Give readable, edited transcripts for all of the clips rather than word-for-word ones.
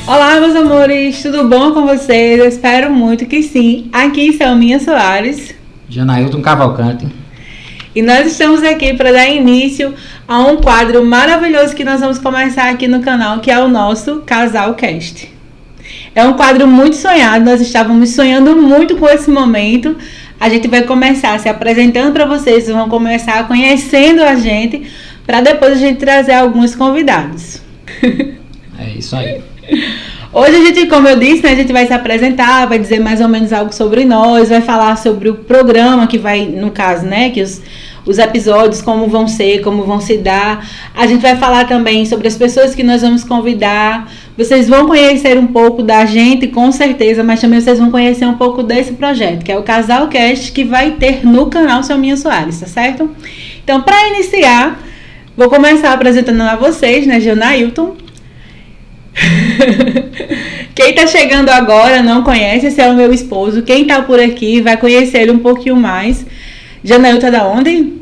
Olá, meus amores, tudo bom com vocês? Eu espero muito que sim. Aqui são Minha Soares. Janailton Cavalcante. E nós estamos aqui para dar início a um quadro maravilhoso que nós vamos começar aqui no canal, que é o nosso Casal Cast. É um quadro muito sonhado, nós estávamos sonhando muito com esse momento. A gente vai começar se apresentando para vocês, vão começar conhecendo a gente, para depois a gente trazer alguns convidados. É isso aí. Hoje a gente, como eu disse, né, a gente vai se apresentar, vai dizer mais ou menos algo sobre nós, vai falar sobre o programa que vai, no caso, né, que os episódios, como vão ser, como vão se dar. A gente vai falar também sobre as pessoas que nós vamos convidar. Vocês vão conhecer um pouco da gente, com certeza, mas também vocês vão conhecer um pouco desse projeto, que é o Casal Cast, que vai ter no canal Seu Minha Soares, tá certo? Então, para iniciar, vou começar apresentando a vocês, né, Janailton. Quem tá chegando agora não conhece, esse é o meu esposo. Quem tá por aqui vai conhecer ele um pouquinho mais. Janailton é da onde?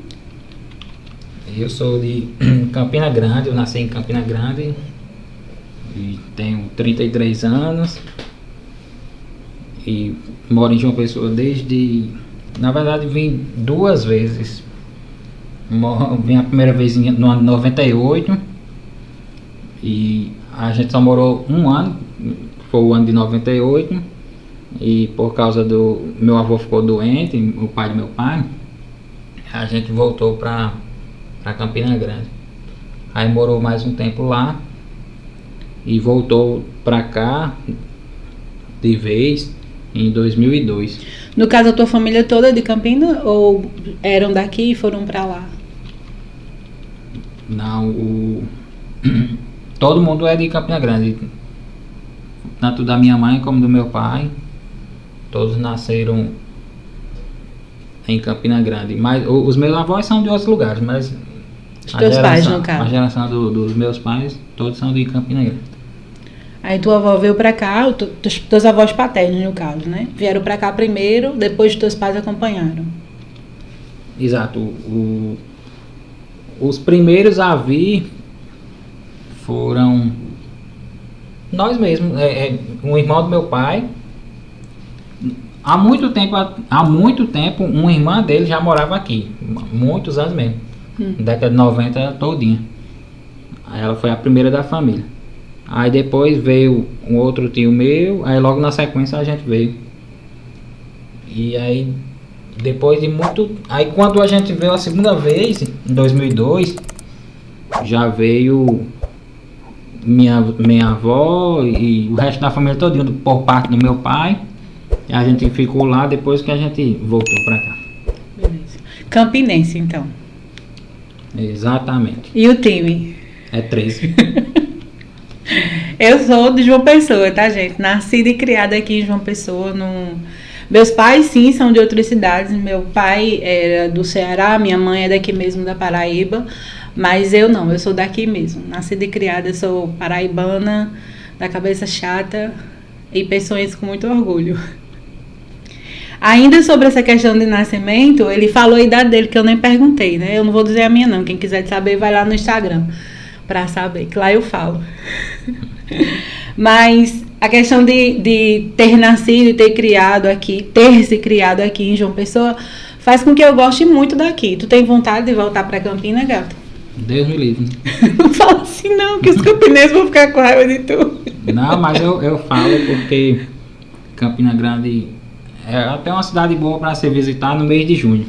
Eu sou de Campina Grande, eu nasci em Campina Grande e tenho 33 anos e moro em João Pessoa desde... Na verdade vim duas vezes. Vim a primeira vez no ano 98 e a gente só morou um ano, foi o ano de 98, e por causa do... meu avô ficou doente, o pai do meu pai, a gente voltou para Campina Grande. Aí morou mais um tempo lá e voltou para cá de vez em 2002. No caso, a tua família toda é de Campina ou eram daqui e foram para lá? Não, todo mundo é de Campina Grande, tanto da minha mãe como do meu pai, todos nasceram em Campina Grande, mas os meus avós são de outros lugares, mas os teus pais, no caso. A geração dos meus pais, todos são de Campina Grande. Aí tua avó veio pra cá, teus avós paternos, no caso, né? Vieram pra cá primeiro, depois teus pais acompanharam. Exato. Os primeiros a vir foram nós mesmos, um irmão do meu pai. Há muito tempo, uma irmã dele já morava aqui, muitos anos mesmo, década de 90 todinha. Aí ela foi a primeira da família. Aí depois veio um outro tio meu, aí logo na sequência a gente veio. E aí depois de muito... Aí quando a gente veio a segunda vez, em 2002, já veio minha avó e o resto da família todinha por parte do meu pai. E a gente ficou lá depois que a gente voltou pra cá. Beleza. Campinense, então. Exatamente. E o time? É 13. Eu sou de João Pessoa, tá, gente? Nascida e criada aqui em João Pessoa. Meus pais, sim, são de outras cidades. Meu pai era do Ceará, minha mãe é daqui mesmo, da Paraíba. Mas eu não, eu sou daqui mesmo. Nascida e criada, sou paraibana, da cabeça chata e pessoas com muito orgulho. Ainda sobre essa questão de nascimento, ele falou a idade dele, que eu nem perguntei, né? Eu não vou dizer a minha, não. Quem quiser saber, vai lá no Instagram pra saber, que lá eu falo. Mas a questão de ter nascido e ter se criado aqui em João Pessoa, faz com que eu goste muito daqui. Tu tem vontade de voltar pra Campina, gato? Deus me livre. Não fala assim não, que os campinenses vão ficar com raiva de tu. Não, mas eu falo porque Campina Grande é até uma cidade boa para se visitar no mês de junho.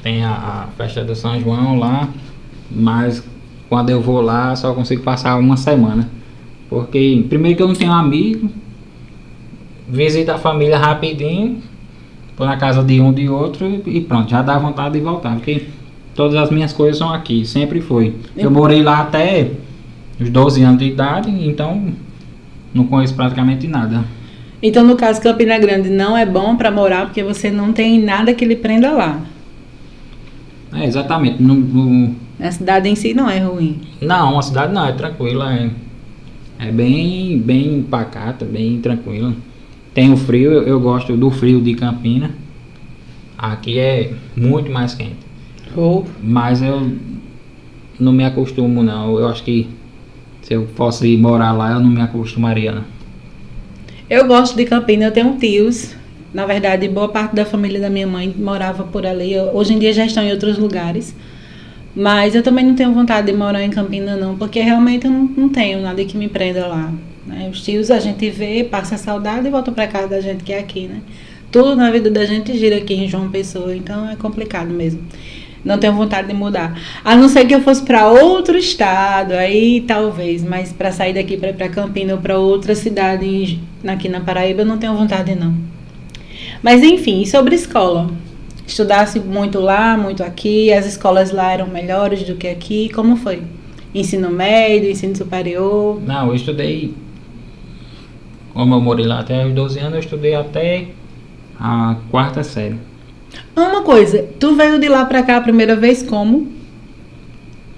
Tem a festa do São João lá, mas quando eu vou lá só consigo passar uma semana. Porque primeiro que eu não tenho amigo, visito a família rapidinho, tô na casa de um de outro e pronto, já dá vontade de voltar. Porque todas as minhas coisas são aqui, sempre foi. Eu morei lá até os 12 anos de idade, então não conheço praticamente nada. Então, no caso, Campina Grande não é bom para morar porque você não tem nada que lhe prenda lá. Exatamente. A cidade em si não é ruim. Não, a cidade não, é tranquila. É bem pacata, bem tranquila. Tem o frio, eu gosto do frio de Campina. Aqui é muito mais quente. Mas eu não me acostumo não. Eu acho que Se eu fosse ir morar lá, eu não me acostumaria, não. Eu gosto de Campina, eu tenho tios. Na verdade, boa parte da família da minha mãe morava por ali. Hoje em dia já estão em outros lugares. Mas eu também não tenho vontade de morar em Campina, não, porque realmente eu não tenho nada que me prenda lá. Né? Os tios a gente vê, passa a saudade e volta para casa da gente que é aqui, né? Tudo na vida da gente gira aqui em João Pessoa, então é complicado mesmo. Não tenho vontade de mudar. A não ser que eu fosse para outro estado, aí talvez, mas para sair daqui para ir para Campina ou para outra cidade aqui na Paraíba, eu não tenho vontade, não. Mas enfim, sobre escola. Estudasse muito lá, muito aqui, as escolas lá eram melhores do que aqui, como foi? Ensino médio, ensino superior? Não, eu estudei, como eu morei lá até os 12 anos, eu estudei até a 4ª série. Uma coisa, tu veio de lá pra cá a primeira vez como?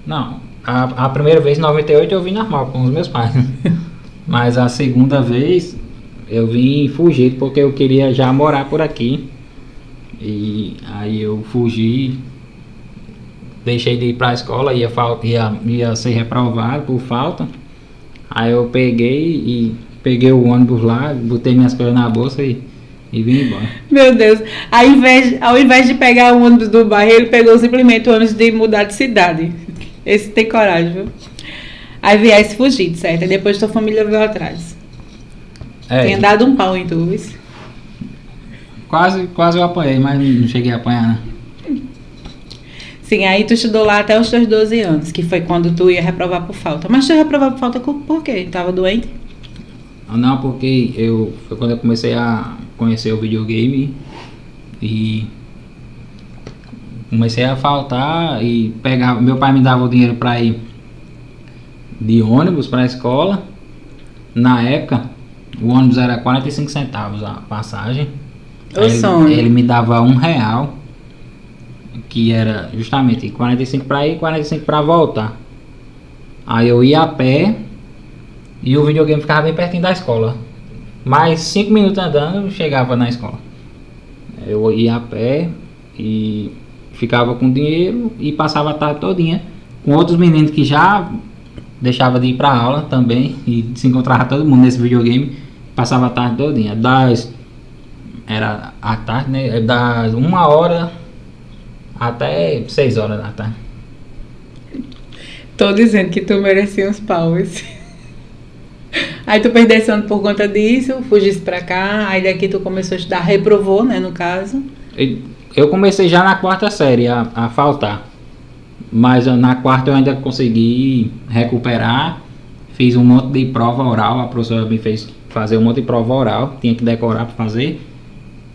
Não, a primeira vez, em 98, eu vim normal com os meus pais. Mas a segunda vez, eu vim fugido porque eu queria já morar por aqui. E aí eu fugi, deixei de ir pra escola, ia ser reprovado por falta. Aí eu peguei o ônibus lá, botei minhas coisas na bolsa e vim embora. Meu Deus, ao invés de pegar o ônibus do bairro, ele pegou simplesmente o ônibus de mudar de cidade. Esse tem coragem, viu? Aí viesse fugido, certo? E depois tua família veio atrás. Tinha dado um pau em tu, viu? Quase eu apanhei, mas não cheguei a apanhar, né? Sim, aí tu estudou lá até os teus 12 anos, que foi quando tu ia reprovar por falta. Mas tu ia reprovar por falta por quê? Tava doente? Não, porque foi quando eu comecei a conhecer o videogame e comecei a faltar e meu pai me dava o dinheiro para ir de ônibus para a escola. Na época, o ônibus era 45 centavos a passagem. Ele me dava R$1, que era justamente 45 para ir e 45 para voltar. Aí eu ia a pé e o videogame ficava bem pertinho da escola. Mais 5 minutos andando eu chegava na escola. Eu ia a pé e ficava com dinheiro e passava a tarde todinha com outros meninos que já deixava de ir para aula também e se encontrava todo mundo nesse videogame. Passava a tarde todinha. Era à tarde, né? Das 1h até 6h da tarde. Tô dizendo que tu merecia uns paus. Aí tu perdesse ano por conta disso, fugisse pra cá, aí daqui tu começou a estudar, reprovou, né, no caso. Eu comecei já na 4ª série a faltar. Mas na 4ª eu ainda consegui recuperar. Fiz um monte de prova oral, a professora me fez fazer um monte de prova oral, tinha que decorar para fazer,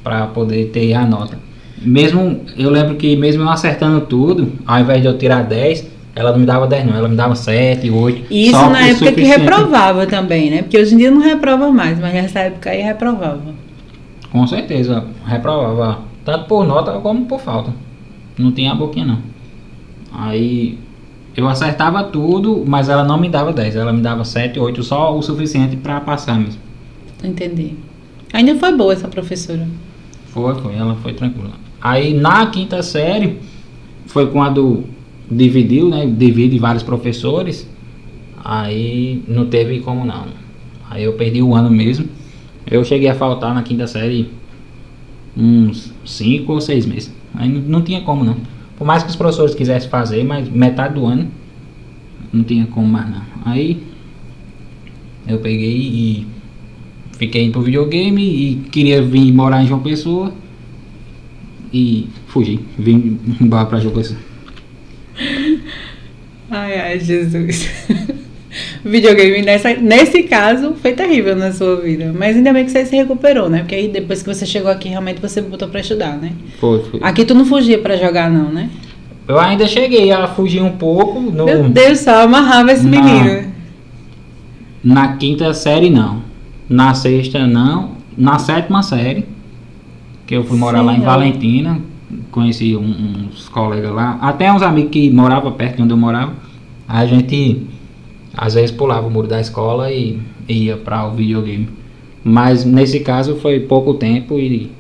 para poder ter a nota. Mesmo, eu lembro que mesmo eu acertando tudo, ao invés de eu tirar 10, ela não me dava 10 não, ela me dava 7, 8. Isso só na época que reprovava também, né? Porque hoje em dia não reprova mais, mas nessa época aí reprovava. Com certeza, reprovava, tanto por nota como por falta. Não tinha a boquinha não. Aí eu acertava tudo, mas ela não me dava 10, ela me dava 7, 8, só o suficiente para passar mesmo. Entendi. Ainda foi boa essa professora. Foi, ela foi tranquila. Aí na 5ª série foi quando dividiu, né? Divide vários professores. Aí não teve como não. Aí eu perdi o ano mesmo. Eu cheguei a faltar na 5ª série uns 5 ou 6 meses. Aí não tinha como não. Por mais que os professores quisessem fazer, mas metade do ano não tinha como mais não. Aí eu peguei e fiquei indo pro videogame e queria vir morar em João Pessoa e fugi, vim embora pra João Pessoa. Ai, Jesus. Videogame nesse caso foi terrível na sua vida, mas ainda bem que você se recuperou, né? Porque aí depois que você chegou aqui, realmente você botou pra estudar, né? Foi. Aqui tu não fugia pra jogar não, né? Eu ainda cheguei a fugir um pouco. Meu Deus, só amarrava esse menino. Na 5ª série não. Na 6ª não. Na 7ª série, que eu fui morar lá em Valentina, conheci uns colegas lá, até uns amigos que moravam perto de onde eu morava. A gente às vezes pulava o muro da escola e ia para o videogame. Mas nesse caso foi pouco tempo e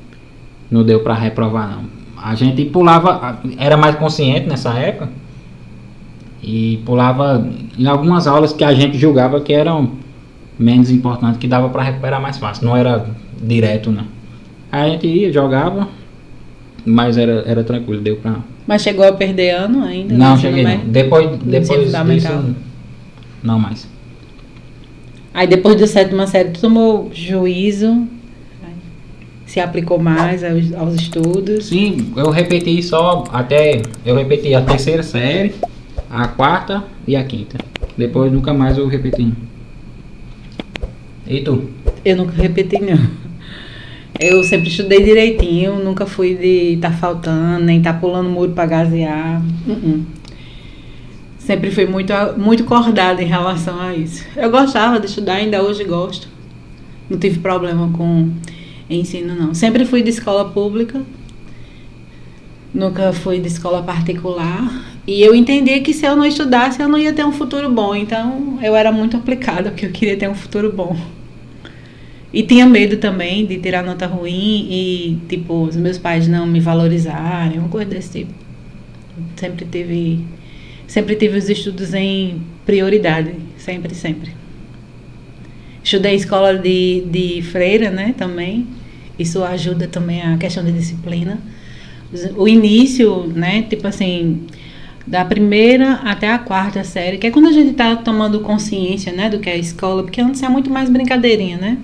não deu para reprovar não. A gente pulava, era mais consciente nessa época. E pulava em algumas aulas que a gente julgava que eram menos importantes, que dava para recuperar mais fácil, não era direto, né? Aí a gente ia, jogava, mas era tranquilo, deu pra... Mas chegou a perder ano ainda? Não, cheguei não. Depois disso, não mais. Aí depois da 7ª série, tu tomou juízo, se aplicou mais aos estudos? Sim, eu repeti eu repeti a 3ª série, a 4ª e a 5ª. Depois nunca mais eu repeti. E tu? Eu nunca repeti, não. Eu sempre estudei direitinho, nunca fui de estar faltando, nem estar pulando muro para gasear. Sempre fui muito acordada em relação a isso. Eu gostava de estudar, ainda hoje gosto. Não tive problema com ensino, não. Sempre fui de escola pública, nunca fui de escola particular. E eu entendia que se eu não estudasse, eu não ia ter um futuro bom. Então, eu era muito aplicada, porque eu queria ter um futuro bom. E tinha medo também de tirar nota ruim e, tipo, os meus pais não me valorizarem, uma coisa desse tipo. Sempre tive os estudos em prioridade, sempre. Estudei escola de freira, né, também. Isso ajuda também a questão de disciplina. O início, né, tipo assim, da 1ª até a 4ª série, que é quando a gente tá tomando consciência, né, do que é a escola, porque antes é muito mais brincadeirinha, né?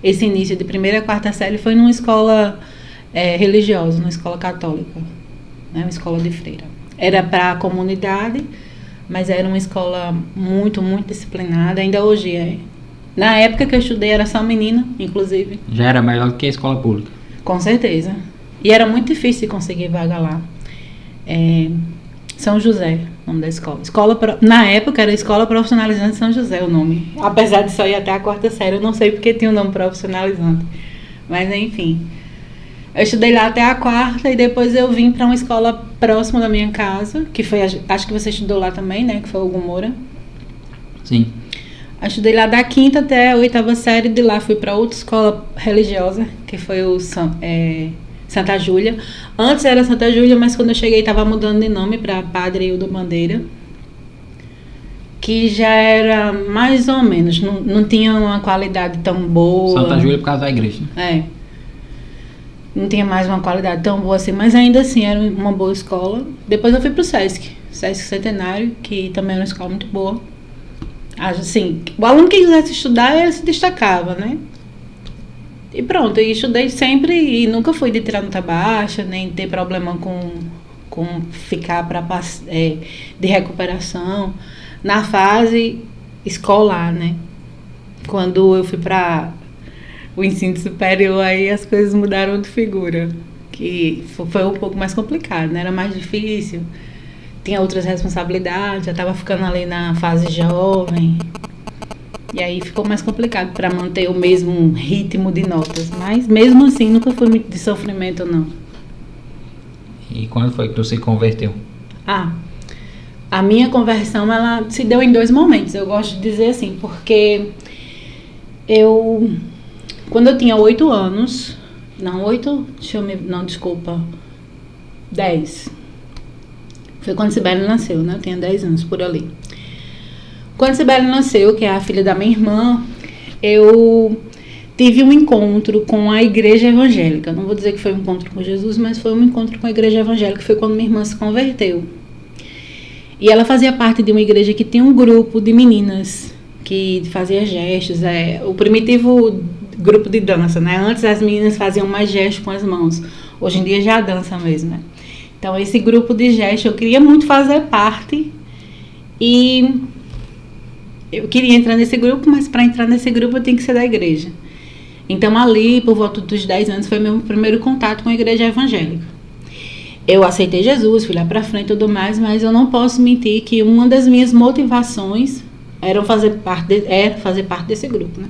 Esse início de 1ª a 4ª série foi numa escola religiosa, numa escola católica, né, uma escola de freira. Era para a comunidade, mas era uma escola muito disciplinada, ainda hoje é. Na época que eu estudei era só menina, inclusive. Já era melhor do que a escola pública. Com certeza. E era muito difícil conseguir vaga lá. São José, o nome da escola. Na época era Escola Profissionalizante São José o nome. Apesar de só ir até a 4ª série, eu não sei porque tinha o nome profissionalizante. Mas enfim. Eu estudei lá até a 4ª e depois eu vim para uma escola próxima da minha casa, que foi, acho que você estudou lá também, né? Que foi o Hugo Moura. Sim. Eu estudei lá da 5ª até a 8ª série, de lá fui para outra escola religiosa, que foi o Santa Júlia. Antes era Santa Júlia, mas quando eu cheguei estava mudando de nome para Padre Hildo Bandeira, que já era mais ou menos, não tinha uma qualidade tão boa. Santa Júlia por causa da igreja. Não tinha mais uma qualidade tão boa assim, mas ainda assim era uma boa escola. Depois eu fui pro Sesc Centenário, que também era uma escola muito boa. Assim, o aluno que quisesse estudar, ele se destacava, né? E pronto, eu estudei sempre e nunca fui de tirar nota baixa, nem ter problema com ficar de recuperação. Na fase escolar, né? Quando eu fui para o ensino superior, aí as coisas mudaram de figura, que foi um pouco mais complicado, né? Era mais difícil, tinha outras responsabilidades, já estava ficando ali na fase jovem, e aí ficou mais complicado para manter o mesmo ritmo de notas, mas mesmo assim nunca foi muito de sofrimento, não. E quando foi que tu se converteu? A minha conversão, ela se deu em 2 momentos, eu gosto de dizer assim, porque quando eu tinha 8 anos, 10. Foi quando Sibeli nasceu, né? Eu tinha 10 anos, por ali. Quando Sibeli nasceu, que é a filha da minha irmã, eu tive um encontro com a igreja evangélica. Não vou dizer que foi um encontro com Jesus, mas foi um encontro com a igreja evangélica, que foi quando minha irmã se converteu. E ela fazia parte de uma igreja que tinha um grupo de meninas que fazia gestos, o primitivo grupo de dança, né? Antes as meninas faziam mais gestos com as mãos, hoje em dia já dança mesmo, né? Então esse grupo de gestos eu queria muito fazer parte e eu queria entrar nesse grupo, mas para entrar nesse grupo eu tinha que ser da igreja. Então ali, por volta dos 10 anos, foi meu primeiro contato com a igreja evangélica. Eu aceitei Jesus, fui lá pra frente e tudo mais, mas eu não posso mentir que uma das minhas motivações era fazer parte desse grupo, né?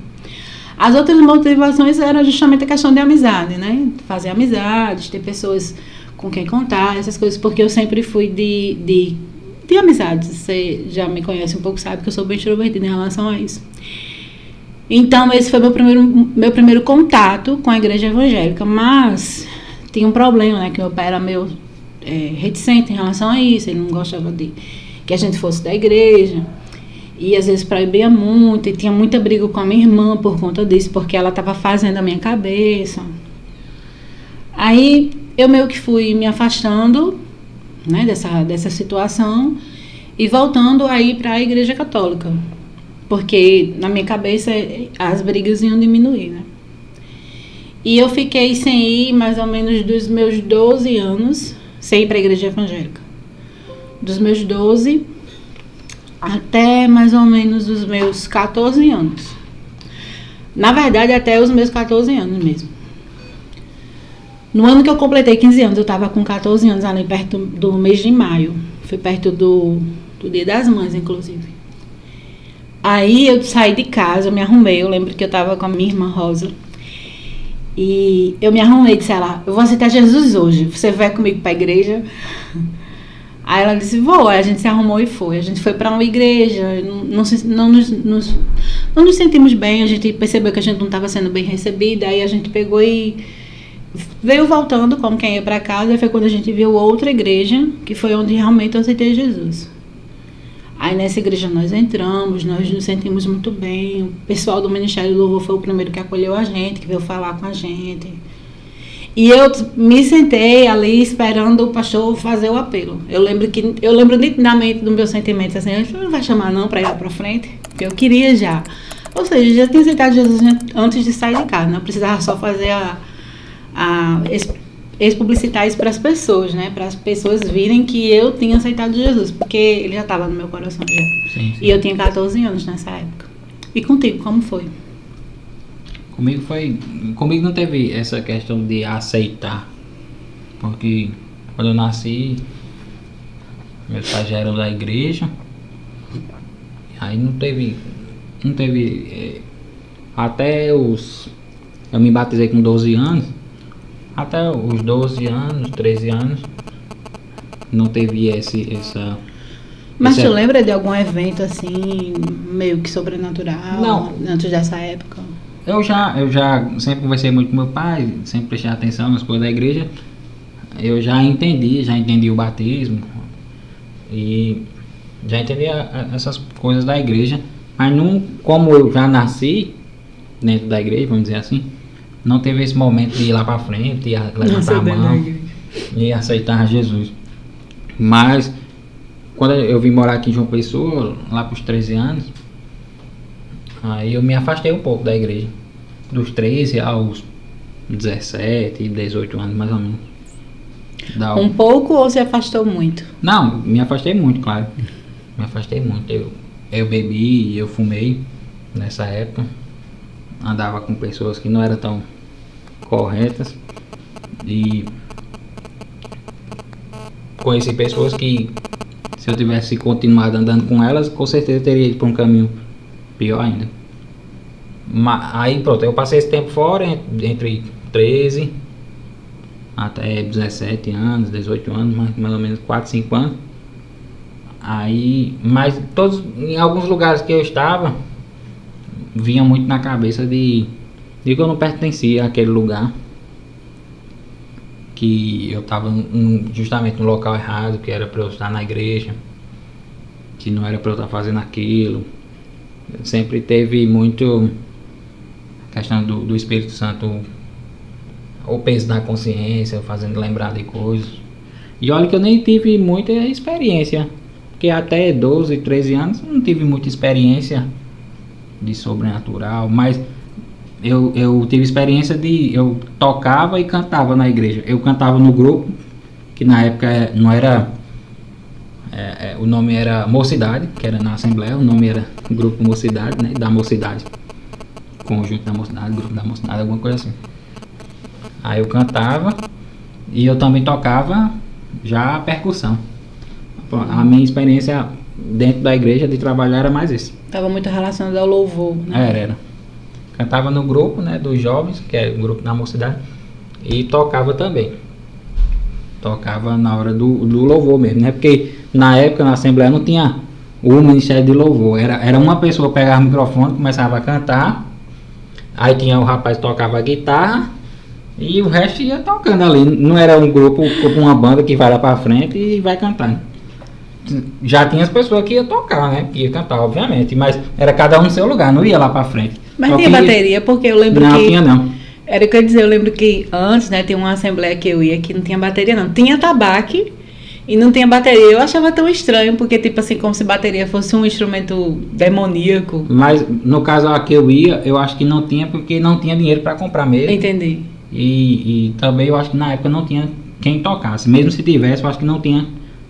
As outras motivações eram justamente a questão de amizade, né? Fazer amizades, ter pessoas com quem contar, essas coisas, porque eu sempre fui de amizades. Você já me conhece um pouco, sabe que eu sou bem extrovertida em relação a isso. Então, esse foi meu primeiro contato com a igreja evangélica, mas tinha um problema, né? Que meu pai era meio reticente em relação a isso, ele não gostava de que a gente fosse da igreja. E às vezes proibia muito, e tinha muita briga com a minha irmã por conta disso, porque ela estava fazendo a minha cabeça. Aí eu meio que fui me afastando, né, dessa situação e voltando a ir para a igreja católica, porque na minha cabeça as brigas iam diminuir, né? E eu fiquei sem ir mais ou menos dos meus 12 anos, sem ir para a igreja evangélica. Dos meus 12 até mais ou menos os meus 14 anos. Na verdade, até os meus 14 anos mesmo. No ano que eu completei 15 anos, eu estava com 14 anos, ali perto do mês de maio. Foi perto do Dia das Mães, inclusive. Aí eu saí de casa, eu me arrumei. Eu lembro que eu estava com a minha irmã Rosa. E eu me arrumei e disse a ela, eu vou aceitar Jesus hoje. Você vai comigo para a igreja? Aí ela disse, vou. Aí a gente se arrumou e foi. A gente foi para uma igreja, não nos sentimos bem, a gente percebeu que a gente não estava sendo bem recebida, aí a gente pegou e veio voltando como quem ia para casa, e foi quando a gente viu outra igreja, que foi onde realmente eu aceitei Jesus. Aí nessa igreja nós entramos, nós nos sentimos muito bem, o pessoal do Ministério do Louvor foi o primeiro que acolheu a gente, que veio falar com a gente. E eu me sentei ali esperando o pastor fazer o apelo. Eu lembro nitidamente do meu sentimento, assim, ele não vai chamar não para ir lá para frente, porque eu queria já. Ou seja, já tinha aceitado Jesus antes de sair de casa, não precisava só fazer publicitar isso para as pessoas, né? Para as pessoas virem que eu tinha aceitado Jesus, porque ele já estava no meu coração já. Sim. E eu tinha 14 anos nessa época. E contigo, como foi? Comigo não teve essa questão de aceitar, porque quando eu nasci, meus pais já eram da igreja, aí não teve até eu me batizei com 12 anos, até os 12 anos, 13 anos, não teve essa... Mas tu lembra de algum evento assim, meio que sobrenatural, não, antes dessa época? Eu já sempre conversei muito com meu pai, sempre prestei atenção nas coisas da igreja. Eu já entendi o batismo e já entendi essas coisas da igreja, mas não, como eu já nasci dentro da igreja, vamos dizer assim, não teve esse momento de ir lá para frente, e levantar a mão e aceitar Jesus. Mas quando eu vim morar aqui em João Pessoa, lá para os 13 anos, aí eu me afastei um pouco da igreja, dos 13 aos 17, 18 anos mais ou menos. Um pouco ou se afastou muito? Não, me afastei muito, claro. Me afastei muito. Eu bebi, eu fumei nessa época. Andava com pessoas que não eram tão corretas. E conheci pessoas que, se eu tivesse continuado andando com elas, com certeza teria ido para um caminho pior ainda. Aí pronto, eu passei esse tempo fora, entre 13 até 17 anos, 18 anos, mais ou menos 4, 5 anos. Aí, mas em alguns lugares que eu estava, vinha muito na cabeça de que eu não pertencia àquele lugar, que eu estava justamente no local errado, que era para eu estar na igreja, que não era para eu estar fazendo aquilo. Sempre teve muito a questão do Espírito Santo, o peso da consciência, fazendo lembrar de coisas. E olha que eu nem tive muita experiência, porque até 12, 13 anos eu não tive muita experiência de sobrenatural, mas eu tive experiência eu tocava e cantava na igreja. Eu cantava no grupo, que na época não era... o nome era Mocidade, que era na Assembleia, o nome era Grupo Mocidade, né? Da Mocidade. Conjunto da Mocidade, Grupo da Mocidade, alguma coisa assim. Aí eu cantava e eu também tocava já a percussão. A minha experiência dentro da igreja de trabalhar era mais isso. Estava muito relacionado ao louvor, né? Era. Cantava no grupo, né, dos jovens, que é o grupo da Mocidade, e tocava também. Tocava na hora do louvor mesmo, né? Porque na época na Assembleia não tinha o Ministério de Louvor. Era uma pessoa que pegava o microfone, começava a cantar, aí tinha o rapaz que tocava a guitarra e o resto ia tocando ali. Não era um grupo com uma banda que vai lá pra frente e vai cantando. já tinha as pessoas que iam tocar, né? Que ia cantar, obviamente. Mas era cada um no seu lugar, não ia lá pra frente. Mas Só tinha que bateria, porque eu lembro não, que... tinha não. Era o que eu ia dizer, eu lembro que antes, né, tinha uma assembleia que eu ia que não tinha bateria, não. Tinha tabaque e não tinha bateria. Eu achava tão estranho, porque, tipo assim, como se bateria fosse um instrumento demoníaco. Mas no caso a que eu ia, eu acho que não tinha, porque não tinha dinheiro pra comprar mesmo. Entendi. E também eu acho que na época não tinha quem tocasse. Mesmo se tivesse, eu acho que não tinha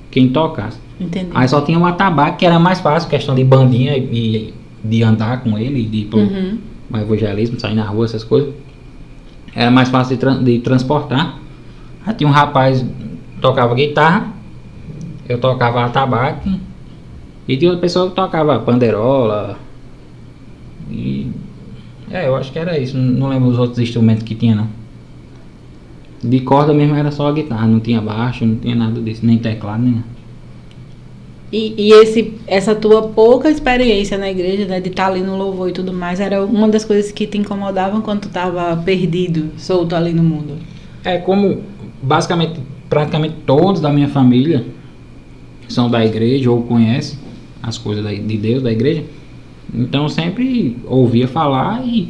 quem tocasse. Entendi. Aí só tinha o atabaque, que era mais fácil, questão de bandinha e de andar com ele, de ir pro evangelismo, sair na rua, essas coisas. Era mais fácil de transportar. Aí tinha um rapaz que tocava guitarra, eu tocava atabaque, e tinha outra pessoa que tocava panderola. E eu acho que era isso. Não lembro os outros instrumentos que tinha, não. De corda mesmo era só a guitarra, não tinha baixo, não tinha nada disso, nem teclado, nem nada. E essa tua pouca experiência na igreja, né, de estar ali no louvor e tudo mais, era uma das coisas que te incomodavam quando tu estava perdido, solto ali no mundo? Como basicamente, praticamente todos da minha família são da igreja ou conhecem as coisas de Deus, da igreja, então eu sempre ouvia falar e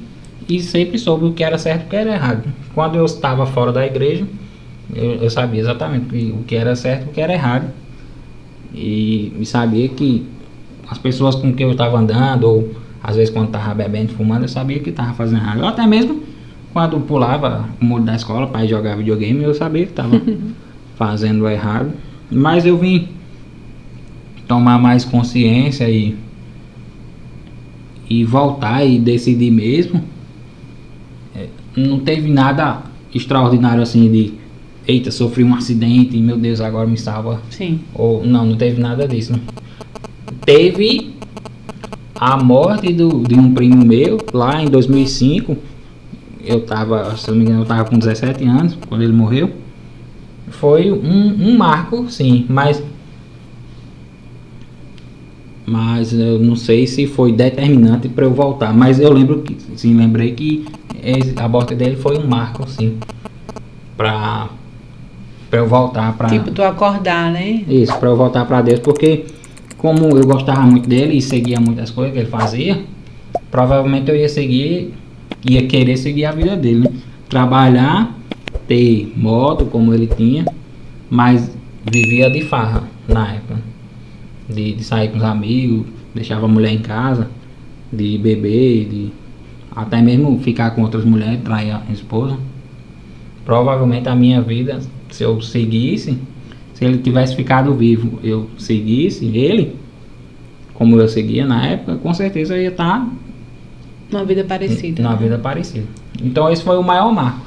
sempre soube o que era certo e o que era errado. Quando eu estava fora da igreja, eu sabia exatamente o que era certo e o que era errado. E sabia que as pessoas com quem eu estava andando, ou às vezes quando estava bebendo, fumando, eu sabia que estava fazendo errado. Ou até mesmo quando pulava o muro da escola para ir jogar videogame, eu sabia que estava fazendo errado. Mas eu vim tomar mais consciência e voltar e decidir mesmo. Não teve nada extraordinário assim de eita, sofri um acidente e meu Deus, agora me salva. Sim. Ou não teve nada disso. Né? Teve a morte de um primo meu lá em 2005. Eu tava, se eu não me engano, eu tava com 17 anos quando ele morreu. Foi um marco, sim, mas eu não sei se foi determinante para eu voltar. Mas eu lembrei que a morte dele foi um marco, sim, para eu voltar para... Tipo, tu acordar, né? Isso, para eu voltar para Deus, porque como eu gostava muito dele e seguia muitas coisas que ele fazia, provavelmente eu ia querer seguir a vida dele, né? Trabalhar, ter moto como ele tinha, mas vivia de farra na época, de sair com os amigos, deixava a mulher em casa, de beber, até mesmo ficar com outras mulheres, trair a esposa. Provavelmente a minha vida, se eu seguisse, se ele tivesse ficado vivo, eu seguisse ele, como eu seguia na época, com certeza eu ia estar Uma vida parecida. Numa vida parecida. Então esse foi o maior marco.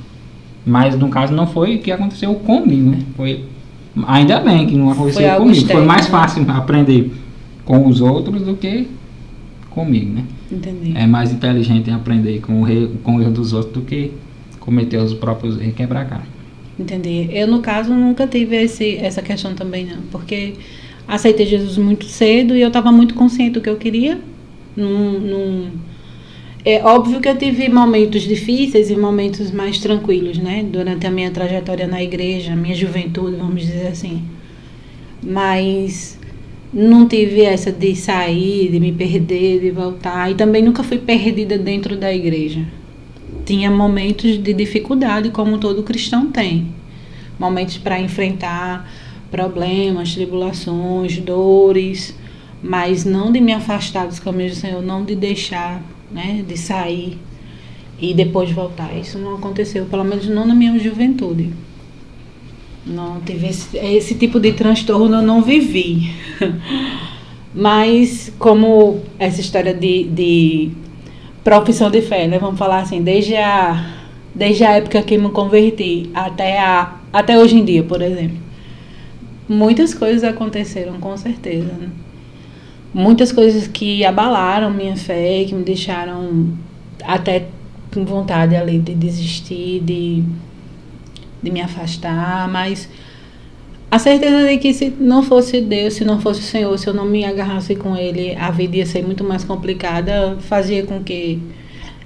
Mas no caso não foi o que aconteceu comigo, né? Ainda bem que não aconteceu comigo. Externo, foi mais né? fácil aprender com os outros do que comigo, né? Entendi. É mais inteligente aprender com o erro dos outros do que cometer os próprios erros e quebrar a cara. Entendi. Eu, no caso, nunca tive essa questão também, não. Porque aceitei Jesus muito cedo e eu estava muito consciente do que eu queria. É óbvio que eu tive momentos difíceis e momentos mais tranquilos, né? Durante a minha trajetória na igreja, a minha juventude, vamos dizer assim. Mas não tive essa de sair, de me perder, de voltar. E também nunca fui perdida dentro da igreja. Tinha momentos de dificuldade, como todo cristão tem. Momentos para enfrentar problemas, tribulações, dores, mas não de me afastar dos caminhos do Senhor, não de deixar, né, de sair e depois voltar. Isso não aconteceu, pelo menos não na minha juventude. Não tive esse tipo de transtorno, eu não vivi. Mas como essa história de profissão de fé, né? Vamos falar assim, desde a época que me converti até hoje em dia, por exemplo. Muitas coisas aconteceram, com certeza, né? Muitas coisas que abalaram minha fé, que me deixaram até com vontade ali de desistir, de me afastar, mas a certeza de que se não fosse Deus, se não fosse o Senhor, se eu não me agarrasse com Ele, a vida ia ser muito mais complicada, fazia com que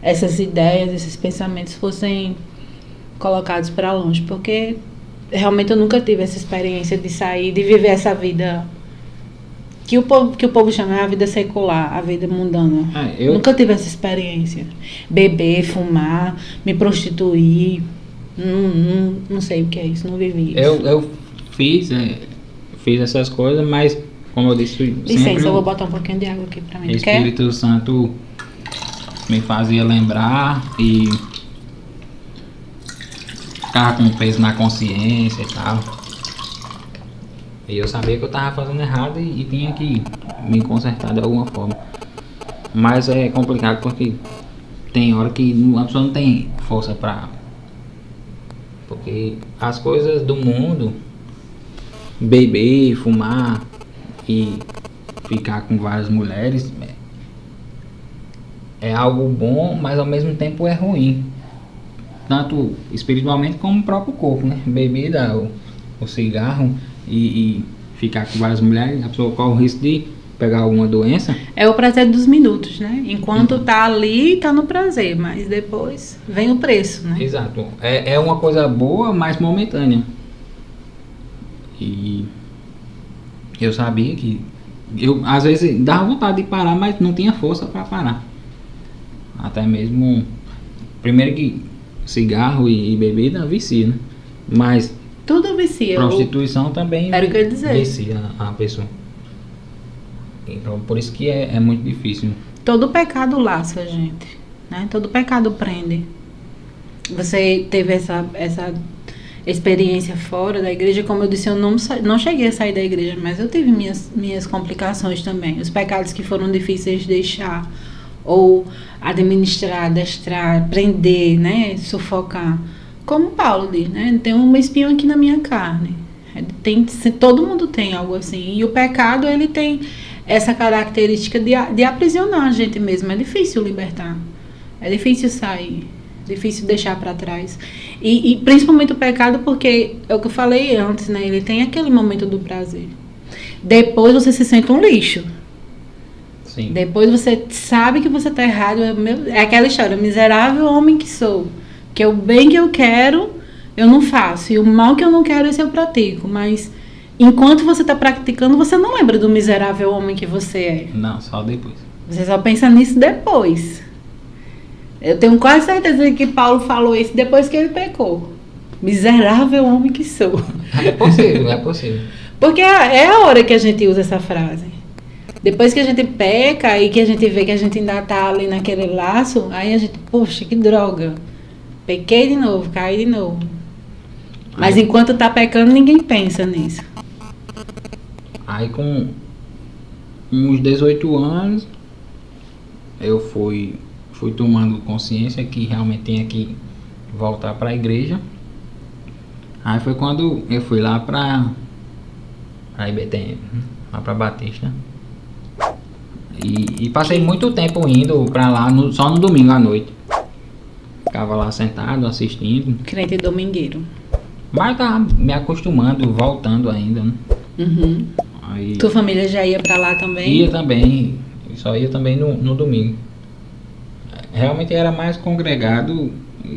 essas ideias, esses pensamentos fossem colocados para longe, porque realmente eu nunca tive essa experiência de sair, de viver essa vida que o povo chama a vida secular, a vida mundana. Nunca tive essa experiência. Beber, fumar, me prostituir. Não sei o que é isso, não vivi isso. Eu fiz essas coisas, mas, como eu disse... Licença, eu vou botar um pouquinho de água aqui pra mim. O Espírito Santo me fazia lembrar e ficava com peso na consciência e tal. E eu sabia que eu tava fazendo errado e tinha que me consertar de alguma forma. Mas é complicado porque tem hora que a pessoa não tem força pra... Porque as coisas do mundo, beber, fumar e ficar com várias mulheres, é algo bom, mas ao mesmo tempo é ruim. Tanto espiritualmente como o próprio corpo, né? Bebida, o cigarro e ficar com várias mulheres, a pessoa corre o risco de pegar alguma doença. É o prazer dos minutos, né? Enquanto tá ali, tá no prazer, mas depois vem o preço, né? Exato. É uma coisa boa, mas momentânea. E eu sabia que... Eu, às vezes, dava vontade de parar, mas não tinha força para parar. Até mesmo... Primeiro que cigarro e bebida vicia, né? Mas... Tudo vicia. Prostituição também era o que eu ia dizer. Vicia a pessoa. Então, por isso que é muito difícil. Todo pecado laça a gente, né? Todo pecado prende. Você teve essa experiência fora da igreja, como eu disse, eu não cheguei a sair da igreja, mas eu tive minhas complicações também. Os pecados que foram difíceis de deixar, ou administrar, adestrar, prender, né? Sufocar. Como Paulo diz, né? Tem um espinho aqui na minha carne. Todo mundo tem algo assim. E o pecado, ele tem essa característica de aprisionar a gente mesmo. É difícil libertar. É difícil sair. É difícil deixar para trás. E principalmente o pecado, porque é o que eu falei antes, né? Ele tem aquele momento do prazer. Depois você se sente um lixo. Sim. Depois você sabe que você está errado. É aquela história, miserável homem que sou. Que o bem que eu quero, eu não faço. E o mal que eu não quero, esse eu pratico. Mas enquanto você está praticando, você não lembra do miserável homem que você é. Não, só depois. Você só pensa nisso depois. Eu tenho quase certeza que Paulo falou isso depois que ele pecou. Miserável homem que sou. É possível, é possível. Porque é a hora que a gente usa essa frase. Depois que a gente peca e que a gente vê que a gente ainda está ali naquele laço, aí a gente, poxa, que droga. Pequei de novo, caí de novo. Mas enquanto tá pecando, ninguém pensa nisso. Aí com uns 18 anos, eu fui tomando consciência que realmente tinha que voltar para a igreja. Aí foi quando eu fui lá para IBTM, lá para Batista. E passei muito tempo indo para lá, só no domingo à noite. Ficava lá sentado, assistindo. Crente domingueiro. Mas tava me acostumando, voltando ainda, né? Uhum. Aí, tua família já ia pra lá também? Ia também, só ia também no domingo. Realmente era mais congregado,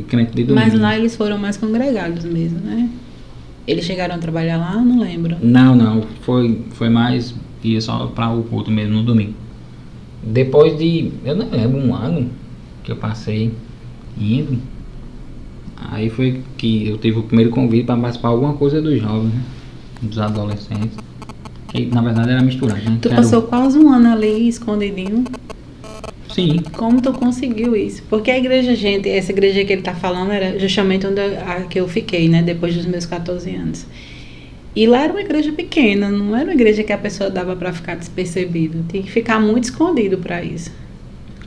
crente de domingo. Mas lá eles foram mais congregados mesmo, né? Eles chegaram a trabalhar lá? Não lembro. Não, foi mais, ia só para o culto mesmo no domingo. Depois de, eu não lembro, um ano que eu passei indo, aí foi que eu tive o primeiro convite para participar de alguma coisa dos jovens, né? Dos adolescentes, que na verdade era misturado, né? Tu passou quase um ano ali escondidinho? Sim. Como tu conseguiu isso? Porque a igreja, gente, essa igreja que ele tá falando era justamente onde a que eu fiquei, né? Depois dos meus 14 anos. E lá era uma igreja pequena, não era uma igreja que a pessoa dava para ficar despercebido. Tinha que ficar muito escondido para isso.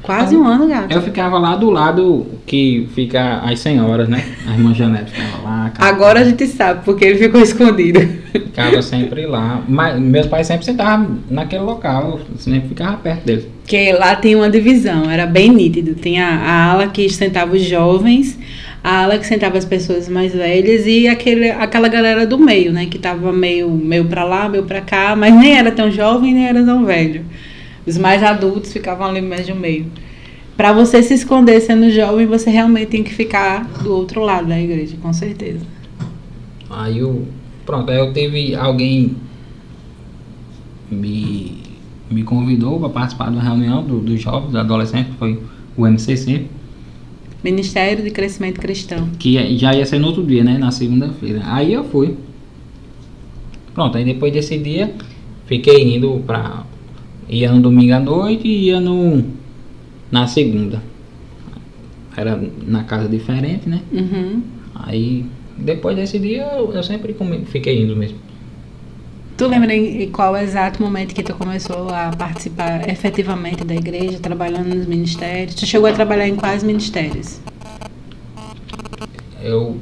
Quase um ano, gato. Eu ficava lá do lado que fica as senhoras, né? A irmã Janete ficava lá. Agora a gente sabe porque ele ficou escondido. Ficava sempre lá. Mas meus pais sempre sentavam naquele local, sempre ficava perto deles. Porque lá tinha uma divisão, era bem nítido. Tinha a ala que sentava os jovens, a ala que sentava as pessoas mais velhas e aquela galera do meio, né? Que tava meio pra lá, meio pra cá, mas nem era tão jovem, nem era tão velho. Os mais adultos ficavam ali mais no meio. Para você se esconder sendo jovem, você realmente tem que ficar do outro lado da igreja, com certeza. Aí eu tive alguém me me convidou para participar de uma reunião dos jovens, dos adolescentes, que foi o MCC. Ministério de Crescimento Cristão. Que já ia ser no outro dia, né? Na segunda-feira. Aí eu fui. Pronto, aí depois desse dia, fiquei indo pra... Ia no domingo à noite e ia na segunda. Era na casa diferente, né? Uhum. Aí, depois desse dia, eu sempre fiquei indo mesmo. Tu lembra em qual exato momento que tu começou a participar efetivamente da igreja, trabalhando nos ministérios? Tu chegou a trabalhar em quais ministérios? Eu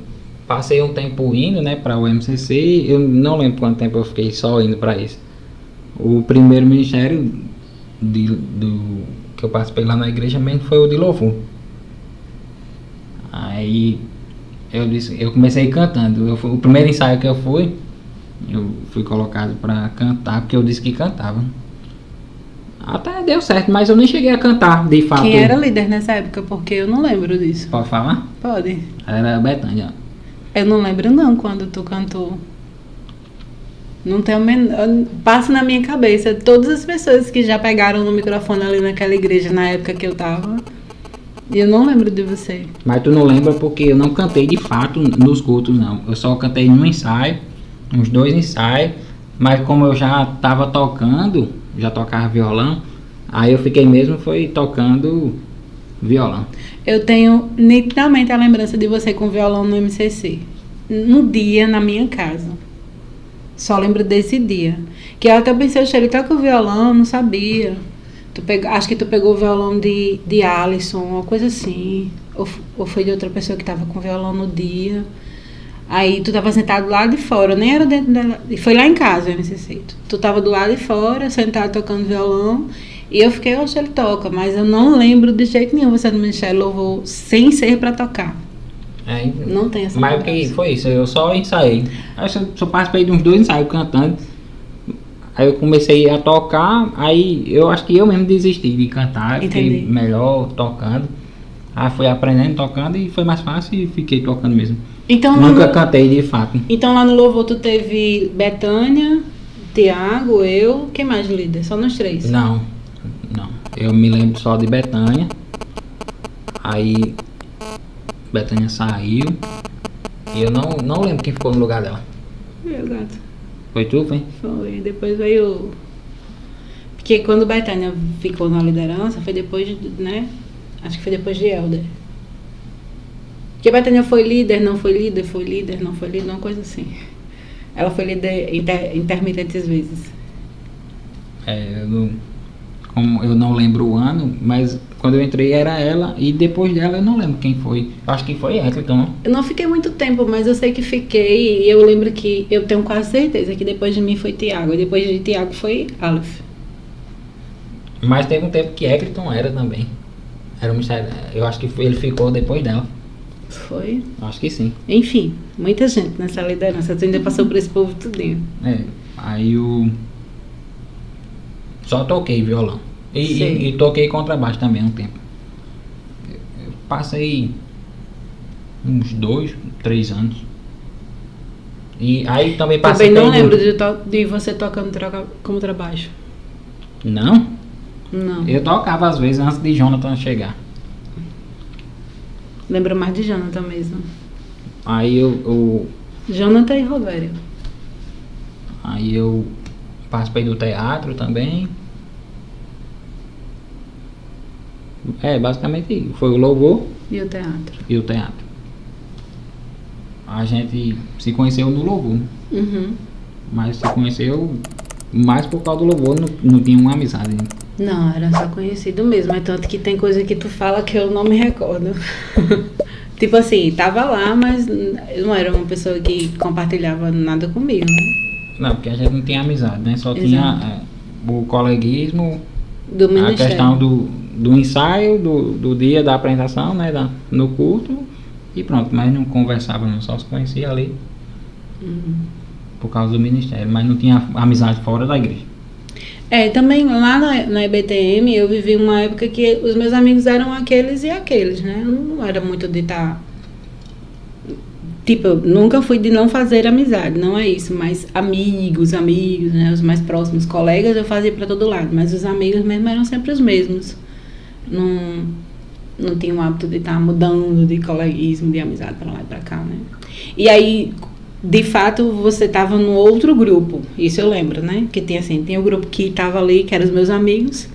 passei um tempo indo, né, para o MCC. Eu não lembro quanto tempo eu fiquei só indo para isso. O primeiro ministério que eu participei lá na igreja mesmo foi o de louvor. Aí eu comecei cantando. O primeiro ensaio que eu fui colocado para cantar, porque eu disse que cantava. Até deu certo, mas eu nem cheguei a cantar, de fato. Quem era líder nessa época? Porque eu não lembro disso. Pode falar? Pode. Era a Betânia. Eu não lembro não quando tu cantou. Não tenho passa na minha cabeça todas as pessoas que já pegaram no microfone ali naquela igreja na época que eu tava. E eu não lembro de você. Mas tu não lembra porque eu não cantei de fato nos cultos, não. Eu só cantei num ensaio, uns 2 ensaios. Mas como eu já tava tocando, já tocava violão, aí eu fiquei mesmo foi tocando violão. Eu tenho nitidamente a lembrança de você com violão no MCC. No dia, na minha casa. Só lembro desse dia. Que eu até pensei, ele toca o violão, não sabia. Acho que tu pegou o violão de Alisson, uma coisa assim. Ou foi de outra pessoa que estava com violão no dia. Aí tu estava sentado lá de fora, nem era dentro dela. Foi lá em casa, o MCC. Tu estava do lado de fora, sentado tocando violão. E eu fiquei, ele toca. Mas eu não lembro de jeito nenhum você no Ministério Louvor sem ser para tocar. Não tem essa mas que foi isso, eu só ensaiei. Aí eu só participei de uns 2 ensaios cantando. Aí eu comecei a tocar, aí eu acho que eu mesmo desisti de cantar. Fiquei melhor tocando. Aí fui aprendendo, tocando e foi mais fácil e fiquei tocando mesmo. Então, nunca cantei de fato. Então lá no Louvor tu teve Betânia, Tiago, eu, quem mais líder? Só nós 3? Não. Eu me lembro só de Betânia. Aí Betânia saiu. E eu não lembro quem ficou no lugar dela. Meu gato. Foi tu, foi? Foi. Depois veio... Porque quando Betânia ficou na liderança, foi depois, né? Acho que foi depois de Helder. Porque Betânia foi líder, não foi líder, foi líder, não foi líder, uma coisa assim. Ela foi líder intermitentes vezes. Como eu não lembro o ano, mas quando eu entrei era ela e depois dela eu não lembro quem foi. Acho que foi ela, então. Eu não fiquei muito tempo, mas eu sei que fiquei e eu lembro que eu tenho quase certeza que depois de mim foi Tiago e depois de Tiago foi Aleph. Mas teve um tempo que Eccleton era também. Era um mistério. Eu acho que ele ficou depois dela. Foi? Acho que sim. Enfim, muita gente nessa liderança. Tu ainda passou por esse povo tudinho. Aí eu só toquei violão. E toquei contrabaixo também um tempo. Eu passei uns 2, 3 anos. E aí também passei... Também não lembro de você tocando contrabaixo. Não? Não. Eu tocava às vezes antes de Jonathan chegar. Lembro mais de Jonathan mesmo. Aí eu Jonathan e Rovério. Aí eu participei do teatro também. Basicamente foi o louvor e o teatro. A gente se conheceu no louvor. Uhum. Mas se conheceu mais por causa do louvor, não tinha uma amizade. Não, era só conhecido mesmo. É tanto que tem coisa que tu fala que eu não me recordo. Tipo assim, tava lá, mas eu não era uma pessoa que compartilhava nada comigo, né? Não, porque a gente não tinha amizade, né? Só Exato. Tinha o coleguismo, do ministério. A questão do ensaio, do dia da apresentação, né? No culto e pronto. Mas não conversava, não, só se conhecia ali. Uhum. Por causa do ministério, mas não tinha amizade fora da igreja. Também lá na EBTM eu vivi uma época que os meus amigos eram aqueles e aqueles, né? Eu não era muito de estar Tipo, eu nunca fui de não fazer amizade, não é isso, mas amigos, né, os mais próximos, colegas eu fazia para todo lado, mas os amigos mesmo eram sempre os mesmos. Não, não tinha o hábito de estar mudando de coleguismo, de amizade para lá e para cá, né? E aí, de fato, você estava no outro grupo, isso eu lembro, né? Que tinha assim, tinha o grupo que estava ali, que eram os meus amigos,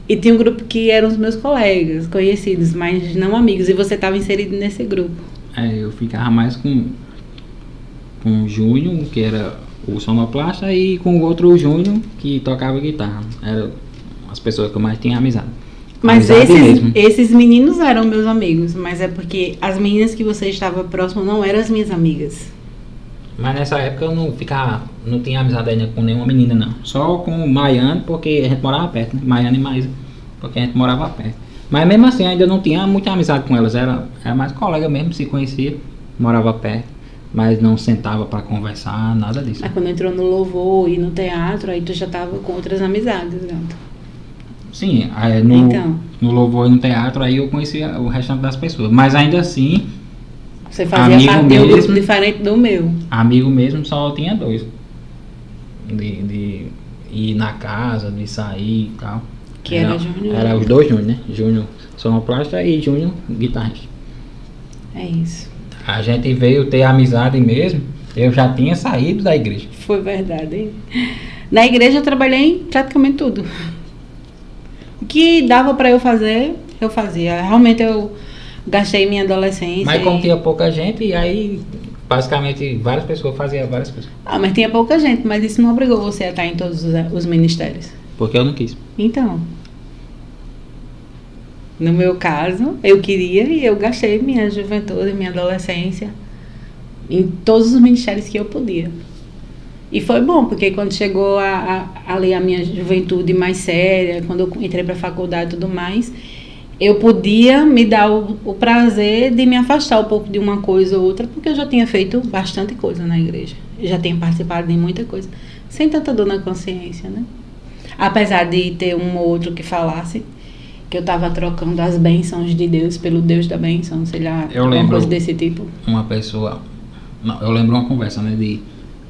e tinha um grupo que eram os meus colegas, conhecidos, mas não amigos, e você estava inserido nesse grupo. Eu ficava mais com o Júnior, que era o sonoplasta, e com o outro Júnior, que tocava guitarra. Eram as pessoas que eu mais tinha amizade. Mas esses meninos eram meus amigos, mas é porque as meninas que você estava próximo não eram as minhas amigas. Mas nessa época eu não tinha amizade ainda com nenhuma menina, não. Só com Maiane, porque a gente morava perto, né? Maiane e Maísa, porque a gente morava perto. Mas mesmo assim ainda não tinha muita amizade com elas, era mais colega mesmo, se conhecia, morava perto, mas não sentava para conversar, nada disso. Mas quando entrou no louvor e no teatro, aí tu já estava com outras amizades, Gato. Sim, no louvor e no teatro aí eu conhecia o restante das pessoas, mas ainda assim... Você fazia parte de um grupo diferente do meu. Amigo mesmo só tinha 2. De ir na casa, de sair e tal. Que era Júnior? Era os 2 Júnior, né? Júnior sonoplasta e Júnior guitarrista. É isso. A gente veio ter amizade mesmo, eu já tinha saído da igreja. Foi verdade, hein? Na igreja eu trabalhei em praticamente tudo. O que dava pra eu fazer, eu fazia. Realmente eu gastei minha adolescência. Mas como tinha pouca gente, e aí basicamente várias pessoas faziam várias coisas. Mas tinha pouca gente, mas isso não obrigou você a estar em todos os ministérios. Porque eu não quis. Então, no meu caso, eu queria e eu gastei minha juventude, minha adolescência em todos os ministérios que eu podia. E foi bom, porque quando chegou ali a minha juventude mais séria, quando eu entrei para a faculdade e tudo mais, eu podia me dar o prazer de me afastar um pouco de uma coisa ou outra, porque eu já tinha feito bastante coisa na igreja. Eu já tinha participado de muita coisa, sem tanta dor na consciência, né? Apesar de ter um ou outro que falasse que eu estava trocando as bênçãos de Deus pelo Deus da bênção, sei lá, alguma coisa desse tipo. Uma pessoa... Não, eu lembro uma conversa, né,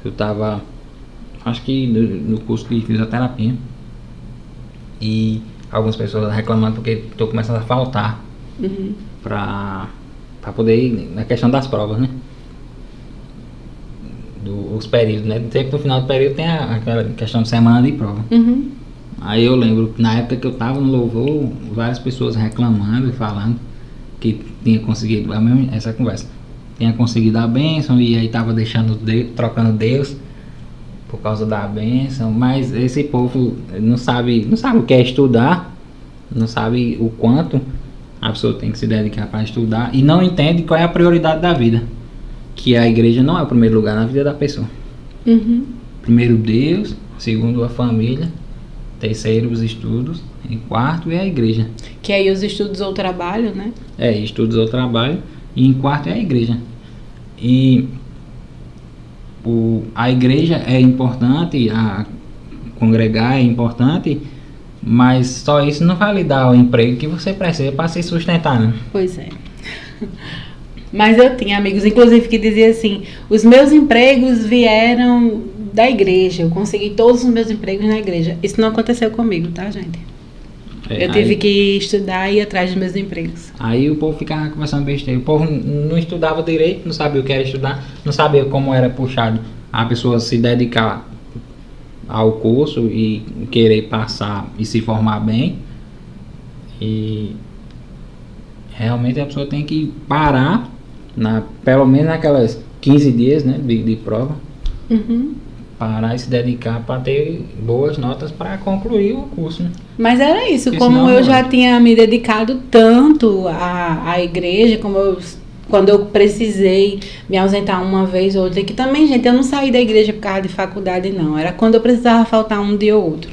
eu estava... Acho que no curso de fisioterapia. E algumas pessoas reclamando porque estou começando a faltar. Uhum. Para poder ir na questão das provas, né? Os períodos, né? Sempre no final do período tem aquela questão de semana de prova. Uhum. Aí eu lembro que na época que eu estava no louvor, várias pessoas reclamando e falando que tinha conseguido, essa conversa, tinha conseguido a bênção e aí estava trocando Deus por causa da bênção, mas esse povo não sabe o que é estudar, não sabe o quanto a pessoa tem que se dedicar para estudar e não entende qual é a prioridade da vida, que a igreja não é o primeiro lugar na vida da pessoa. Uhum. Primeiro Deus, segundo a família, terceiro os estudos, em quarto é a igreja. Que aí os estudos ou trabalho, né? Estudos ou trabalho, e em quarto é a igreja. E a igreja é importante, congregar é importante, mas só isso não vai lhe dar o emprego que você precisa para se sustentar, né? Pois é. Mas eu tinha amigos, inclusive, que diziam assim, os meus empregos vieram da igreja, eu consegui todos os meus empregos na igreja. Isso não aconteceu comigo, tá, gente? Eu tive que estudar e ir atrás dos meus empregos. Aí o povo ficava conversando besteira. O povo não estudava direito, não sabia o que era estudar, não sabia como era puxado a pessoa se dedicar ao curso e querer passar e se formar bem. E realmente a pessoa tem que parar, pelo menos naquelas 15 dias, né, de prova. Uhum. Parar e se dedicar para ter boas notas para concluir o curso, né? Mas era isso, porque como eu já tinha me dedicado tanto à igreja, quando eu precisei me ausentar uma vez ou outra, que também, gente, eu não saí da igreja por causa de faculdade, não. Era quando eu precisava faltar um dia ou outro.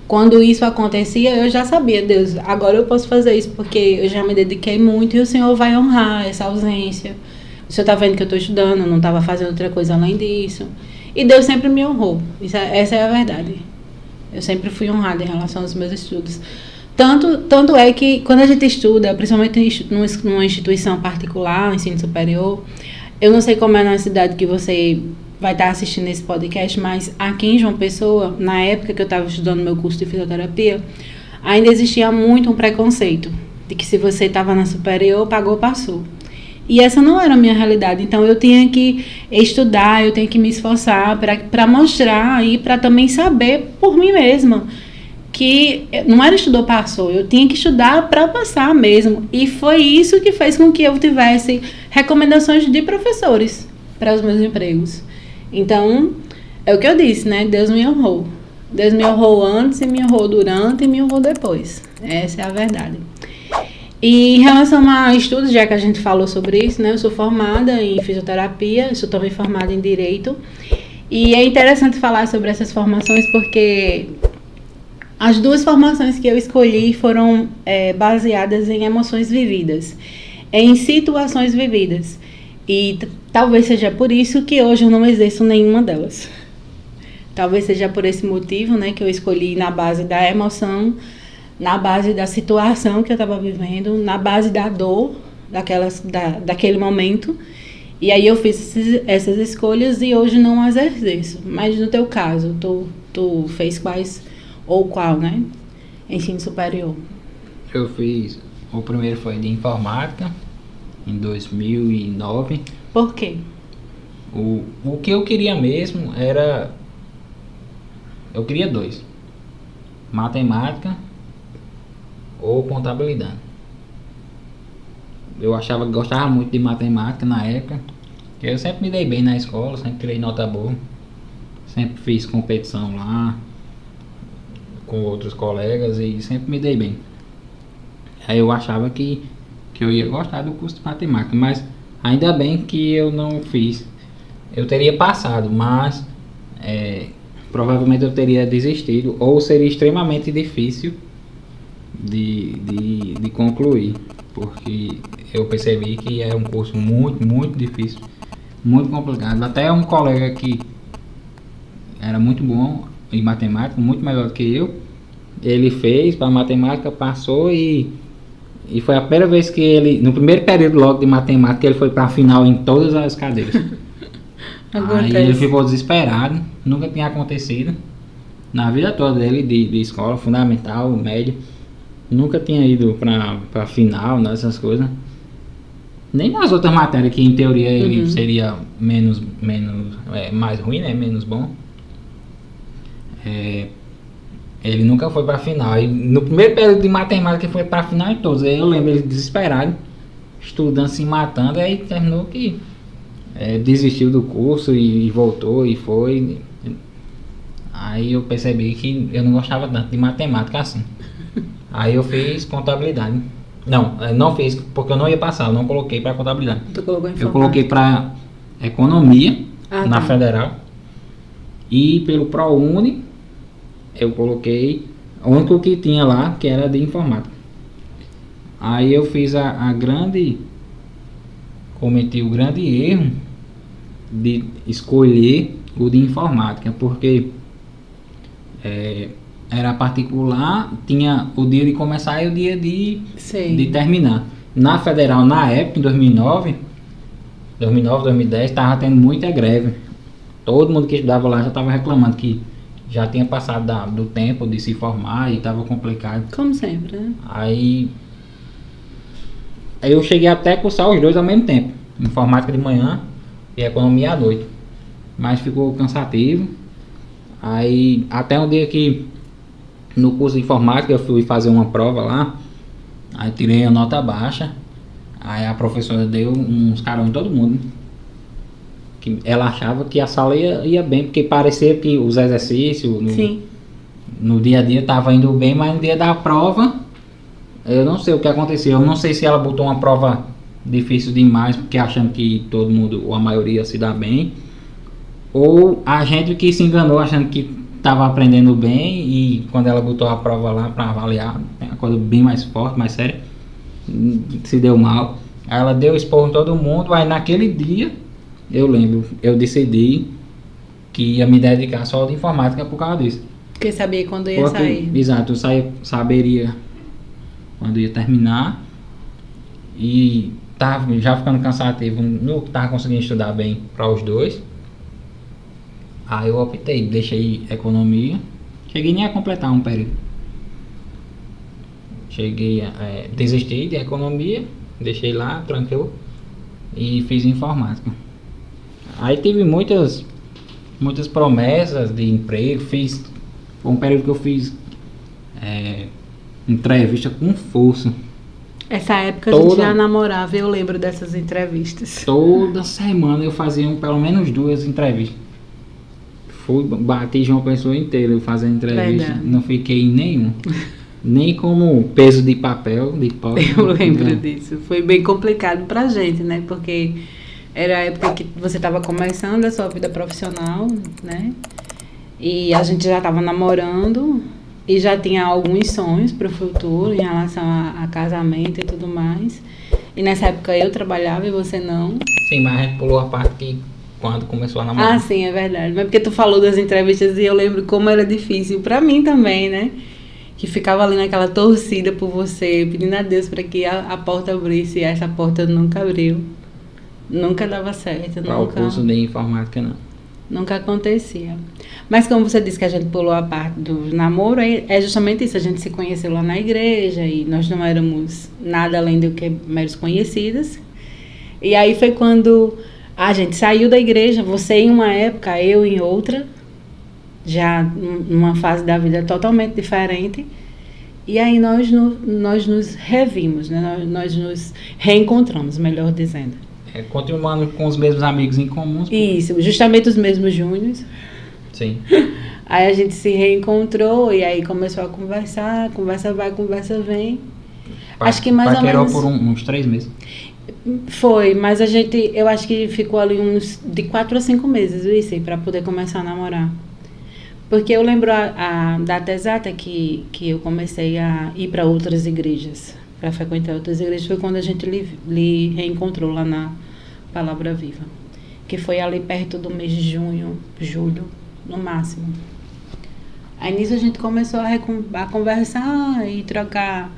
Quando isso acontecia, eu já sabia, Deus, agora eu posso fazer isso, porque eu já me dediquei muito e o Senhor vai honrar essa ausência. O Senhor está vendo que eu estou estudando, eu não estava fazendo outra coisa além disso. E Deus sempre me honrou. Essa é a verdade. Eu sempre fui honrada em relação aos meus estudos. Tanto é que quando a gente estuda, principalmente numa instituição particular, ensino superior, Eu não sei como é na cidade que você vai estar assistindo esse podcast, mas aqui em João Pessoa, na época que eu estava estudando meu curso de fisioterapia, ainda existia muito um preconceito de que se você estava na superior, pagou, passou. E essa não era a minha realidade. Então, eu tinha que estudar, eu tinha que me esforçar para mostrar e para também saber por mim mesma que não era estudou, passou. Eu tinha que estudar para passar mesmo. E foi isso que fez com que eu tivesse recomendações de professores para os meus empregos. Então, é o que eu disse, né? Deus me honrou. Deus me honrou antes, e me honrou durante e me honrou depois. Essa é a verdade. E em relação a estudos, já que a gente falou sobre isso, né? Eu sou formada em fisioterapia, eu sou também formada em direito. E é interessante falar sobre essas formações porque as duas formações que eu escolhi foram baseadas em emoções vividas, em situações vividas. E talvez seja por isso que hoje eu não exerço nenhuma delas. Talvez seja por esse motivo, né, que eu escolhi na base da emoção, na base da situação que eu estava vivendo, na base da dor daquele momento. E aí eu fiz essas escolhas e hoje não as exerço. Mas no teu caso, tu fez quais ou qual, né? Ensino superior. Eu fiz, o primeiro foi de informática, em 2009. Por quê? O que eu queria mesmo era... Eu queria 2. Matemática ou contabilidade. Eu gostava muito de matemática na época. Eu sempre me dei bem na escola, sempre tirei nota boa. Sempre fiz competição lá com outros colegas e sempre me dei bem. Aí eu achava que eu ia gostar do curso de matemática, mas ainda bem que eu não fiz. Eu teria passado, mas provavelmente eu teria desistido ou seria extremamente difícil de concluir, porque eu percebi que é um curso muito, muito difícil, muito complicado. Até um colega que era muito bom em matemática, muito melhor que eu, ele fez para matemática, passou e foi a primeira vez que ele, no primeiro período logo de matemática, ele foi para a final em todas as cadeiras. Aí ele ficou desesperado, nunca tinha acontecido na vida toda dele de escola fundamental, média, nunca tinha ido para final, nessas coisas, nem nas outras matérias que em teoria ele seria menos mais ruim, né, menos bom. Ele nunca foi para final. E no primeiro período de matemática ele foi para final em todos. Aí eu lembro ele desesperado, estudando, se matando, aí terminou que desistiu do curso e voltou e foi. Aí eu percebi que eu não gostava tanto de matemática assim. Aí eu fiz contabilidade. Não fiz porque eu não ia passar, eu não coloquei para contabilidade. Tu colocou eu coloquei para economia na federal. E pelo ProUni eu coloquei o único que tinha lá, que era de informática. Aí eu fiz cometi o grande erro de escolher o de informática, porque era particular, tinha o dia de começar e o dia de terminar. Na federal, na época, em 2009, 2010, estava tendo muita greve. Todo mundo que estudava lá já estava reclamando que já tinha passado do tempo de se formar e estava complicado. Como sempre, né? Aí eu cheguei até a cursar os dois ao mesmo tempo. Informática de manhã e economia à noite. Mas ficou cansativo. Aí até um dia que no curso de informática eu fui fazer uma prova lá. Aí tirei a nota baixa. Aí a professora deu uns carão em todo mundo. Que ela achava que a sala ia bem, porque parecia que os exercícios no dia a dia estavam indo bem, mas no dia da prova eu não sei o que aconteceu. Eu não sei se ela botou uma prova difícil demais, porque achando que todo mundo, ou a maioria, se dá bem, ou a gente que se enganou achando que estava aprendendo bem, e quando ela botou a prova lá para avaliar, uma coisa bem mais forte, mais séria, se deu mal. Aí ela deu esporro em todo mundo. Aí naquele dia eu lembro, eu decidi que ia me dedicar só de informática por causa disso. Porque sabia quando ia sair. Exato, eu saberia quando ia terminar. E tava já ficando cansativo, não tava conseguindo estudar bem para os dois. Aí eu optei, deixei economia. Cheguei nem a completar um período. Desisti de economia, deixei lá, tranquilo, e fiz informática. Aí tive muitas promessas de emprego, foi um período que eu fiz entrevista com força. Essa época a gente já namorava, eu lembro dessas entrevistas. Toda semana eu fazia pelo menos 2 entrevistas. Bati João Pessoa inteiro fazendo entrevista. Verdade. Não fiquei em nenhum. Nem como peso de papel, de pó. Eu lembro disso. Foi bem complicado pra gente, né? Porque era a época que você estava começando a sua vida profissional, né? E a gente já estava namorando e já tinha alguns sonhos para o futuro em relação a casamento e tudo mais. E nessa época eu trabalhava e você não. Sim, mas a gente pulou a parte que quando começou a namorar. Ah, sim, é verdade. Mas porque tu falou das entrevistas e eu lembro como era difícil para mim também, né? Que ficava ali naquela torcida por você, pedindo a Deus para que a porta abrisse, e essa porta nunca abriu. Nunca dava certo. Para o curso de informática, não. Nunca acontecia. Mas como você disse que a gente pulou a parte do namoro, é justamente isso. A gente se conheceu lá na igreja e nós não éramos nada além do que meros conhecidas. E aí foi quando a gente saiu da igreja, você em uma época, eu em outra, já numa fase da vida totalmente diferente. E aí nós nos revimos, né? Nós nos reencontramos, melhor dizendo. Continuando com os mesmos amigos em comuns. Isso, justamente os mesmos júniors. Sim. Aí a gente se reencontrou e aí começou a conversar, conversa vai, conversa vem. Acho que mais ou menos... por uns 3 meses. Foi, mas eu acho que ficou ali uns de 4 a 5 meses, isso, para poder começar a namorar. Porque eu lembro a data exata que eu comecei a ir para outras igrejas, para frequentar outras igrejas, foi quando a gente lhe reencontrou lá na Palavra Viva, que foi ali perto do mês de junho, julho, no máximo. Aí nisso a gente começou a conversar e trocar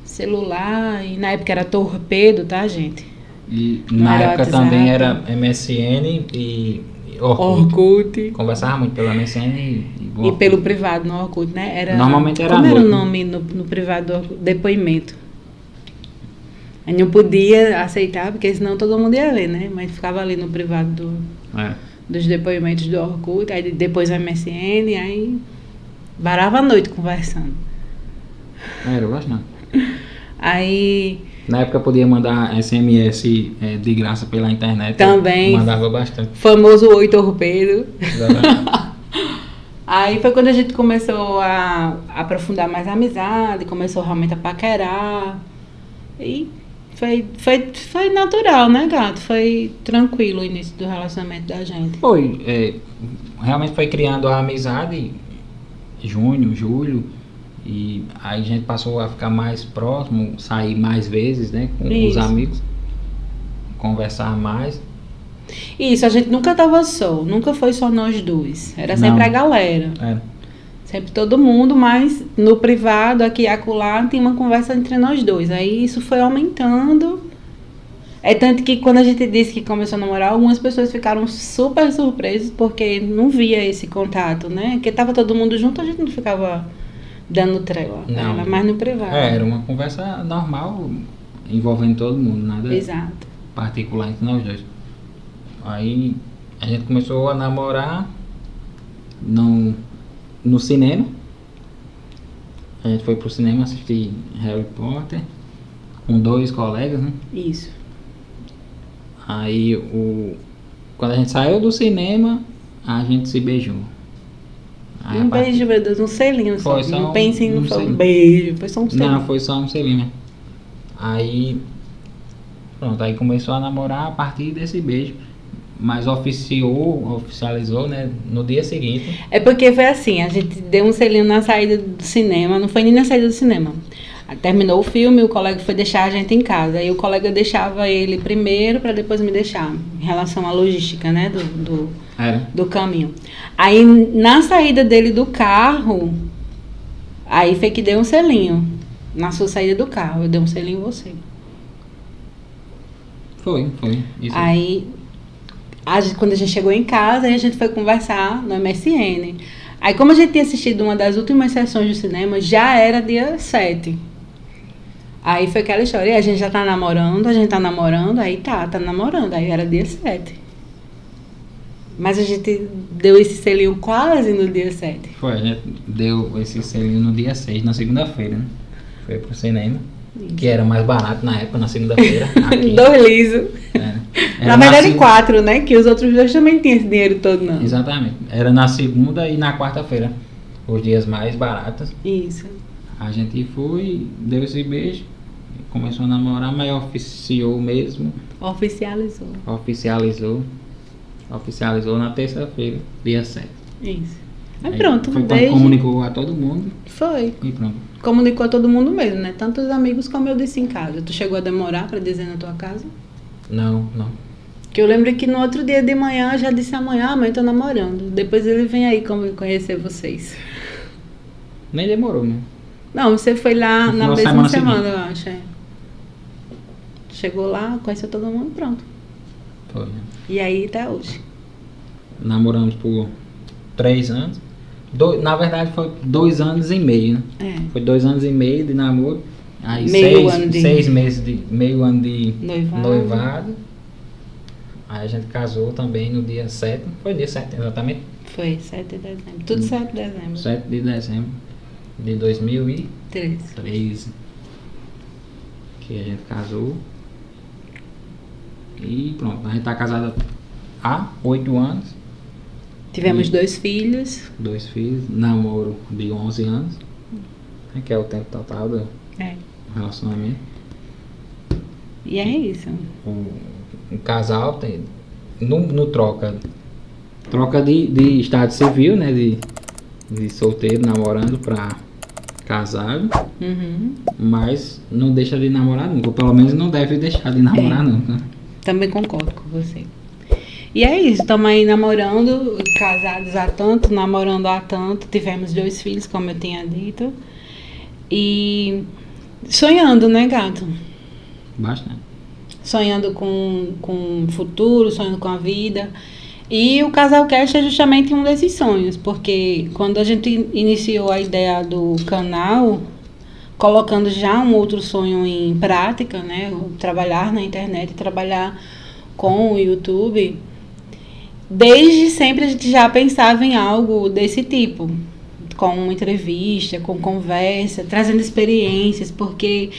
celular, e na época era torpedo, tá, gente? E na época WhatsApp, também era MSN e Orkut. Conversava muito pelo MSN e pelo privado no Orkut, né? Normalmente era como era o nome no privado do Orkut? Depoimento. Aí não podia aceitar, porque senão todo mundo ia ver, né? Mas ficava ali no privado dos depoimentos do Orkut, aí depois o MSN, aí varava a noite conversando. Eu gosto não. Aí... Na época podia mandar SMS de graça pela internet. Também. Mandava bastante. Famoso 8 torpedo. Aí foi quando a gente começou a aprofundar mais a amizade, começou realmente a paquerar. E foi natural, né, gato? Foi tranquilo o início do relacionamento da gente. Foi. Realmente foi criando a amizade junho, julho. E aí a gente passou a ficar mais próximo, sair mais vezes, né, com os amigos, conversar mais. Isso, a gente nunca tava só, nunca foi só nós dois, era sempre a galera. Sempre todo mundo, mas no privado, aqui e acolá, tinha uma conversa entre nós dois. Aí isso foi aumentando. É tanto que quando a gente disse que começou a namorar, algumas pessoas ficaram super surpresas, porque não via esse contato, né? Porque tava todo mundo junto, a gente não ficava... dando trela, não, era mais no privado. Era uma conversa normal, envolvendo todo mundo, nada Exato. Particular entre nós dois. Aí a gente começou a namorar no cinema. A gente foi pro cinema assistir Harry Potter com 2 colegas, né? Isso. Aí quando a gente saiu do cinema, a gente se beijou. Aí beijo, meu Deus, um selinho só. Não pensem no beijo, foi só um selinho. Não, foi só um selinho. Aí, pronto, aí começou a namorar a partir desse beijo. Mas oficializou, né, no dia seguinte. É porque foi assim, a gente deu um selinho na saída do cinema, não foi nem na saída do cinema. Terminou o filme, o colega foi deixar a gente em casa. Aí o colega deixava ele primeiro para depois me deixar, em relação à logística, né, do caminho. Aí na saída dele do carro, aí foi que deu um selinho. Na sua saída do carro, eu dei um selinho em você. Foi. Isso. Aí, quando a gente chegou em casa, aí a gente foi conversar no MSN. Aí, como a gente tinha assistido uma das últimas sessões do cinema, já era dia 7. Aí foi aquela história, e a gente já tá namorando, aí tá namorando, aí era dia 7. Mas a gente deu esse selinho quase no dia 7. Foi, a gente deu esse selinho no dia 6, na segunda-feira, né? Foi pro cinema, que era mais barato na época, na segunda-feira. Aqui. 2 lisos. Era Na verdade, 4, né? Que os outros 2 também tinham esse dinheiro todo, não. Exatamente. Era na segunda e na quarta-feira, os dias mais baratos. Isso. A gente foi, deu esse beijo, começou a namorar, mas oficiou mesmo. Oficializou na terça-feira, dia 7. Isso. Aí pronto. Foi quando comunicou a todo mundo. Foi. E pronto. Comunicou a todo mundo mesmo, né? Tanto os amigos como eu disse em casa. Tu chegou a demorar pra dizer na tua casa? Não. Que eu lembro que no outro dia de manhã, eu já disse amanhã, mãe, tô namorando. Depois ele vem aí conhecer vocês. Nem demorou, né? Não, você foi lá No na final da mesma semana semana, eu acho. Chegou lá, conheceu todo mundo, pronto. Foi. E aí até hoje. Namoramos por 3 anos. Na verdade foi 2 anos e meio, né? Foi 2 anos e meio de namoro. Aí meio 6 meses meio ano de noivado. Aí a gente casou também no dia 7. Foi dia 7, exatamente? Foi, 7 de dezembro. Tudo 7 de dezembro. 7 de dezembro de 2013. Que a gente casou. E pronto, a gente tá casado há 8 anos. Tivemos 2 filhos. 2 filhos, namoro de 11 anos, que é o tempo total do relacionamento. E é isso. O casal tem, no troca de estado civil, né, de solteiro, namorando pra casado, mas não deixa de namorar nunca, ou pelo menos não deve deixar de namorar nunca. Também concordo com você. E é isso, estamos aí namorando, casados há tanto, namorando há tanto, tivemos 2 filhos, como eu tinha dito, e sonhando, né, gato? Bastante. Sonhando com o futuro, sonhando com a vida. E o Casalcast é justamente um desses sonhos, porque quando a gente iniciou a ideia do canal, colocando já um outro sonho em prática, né, trabalhar na internet, trabalhar com o YouTube, desde sempre a gente já pensava em algo desse tipo, com entrevista, com conversa, trazendo experiências, porque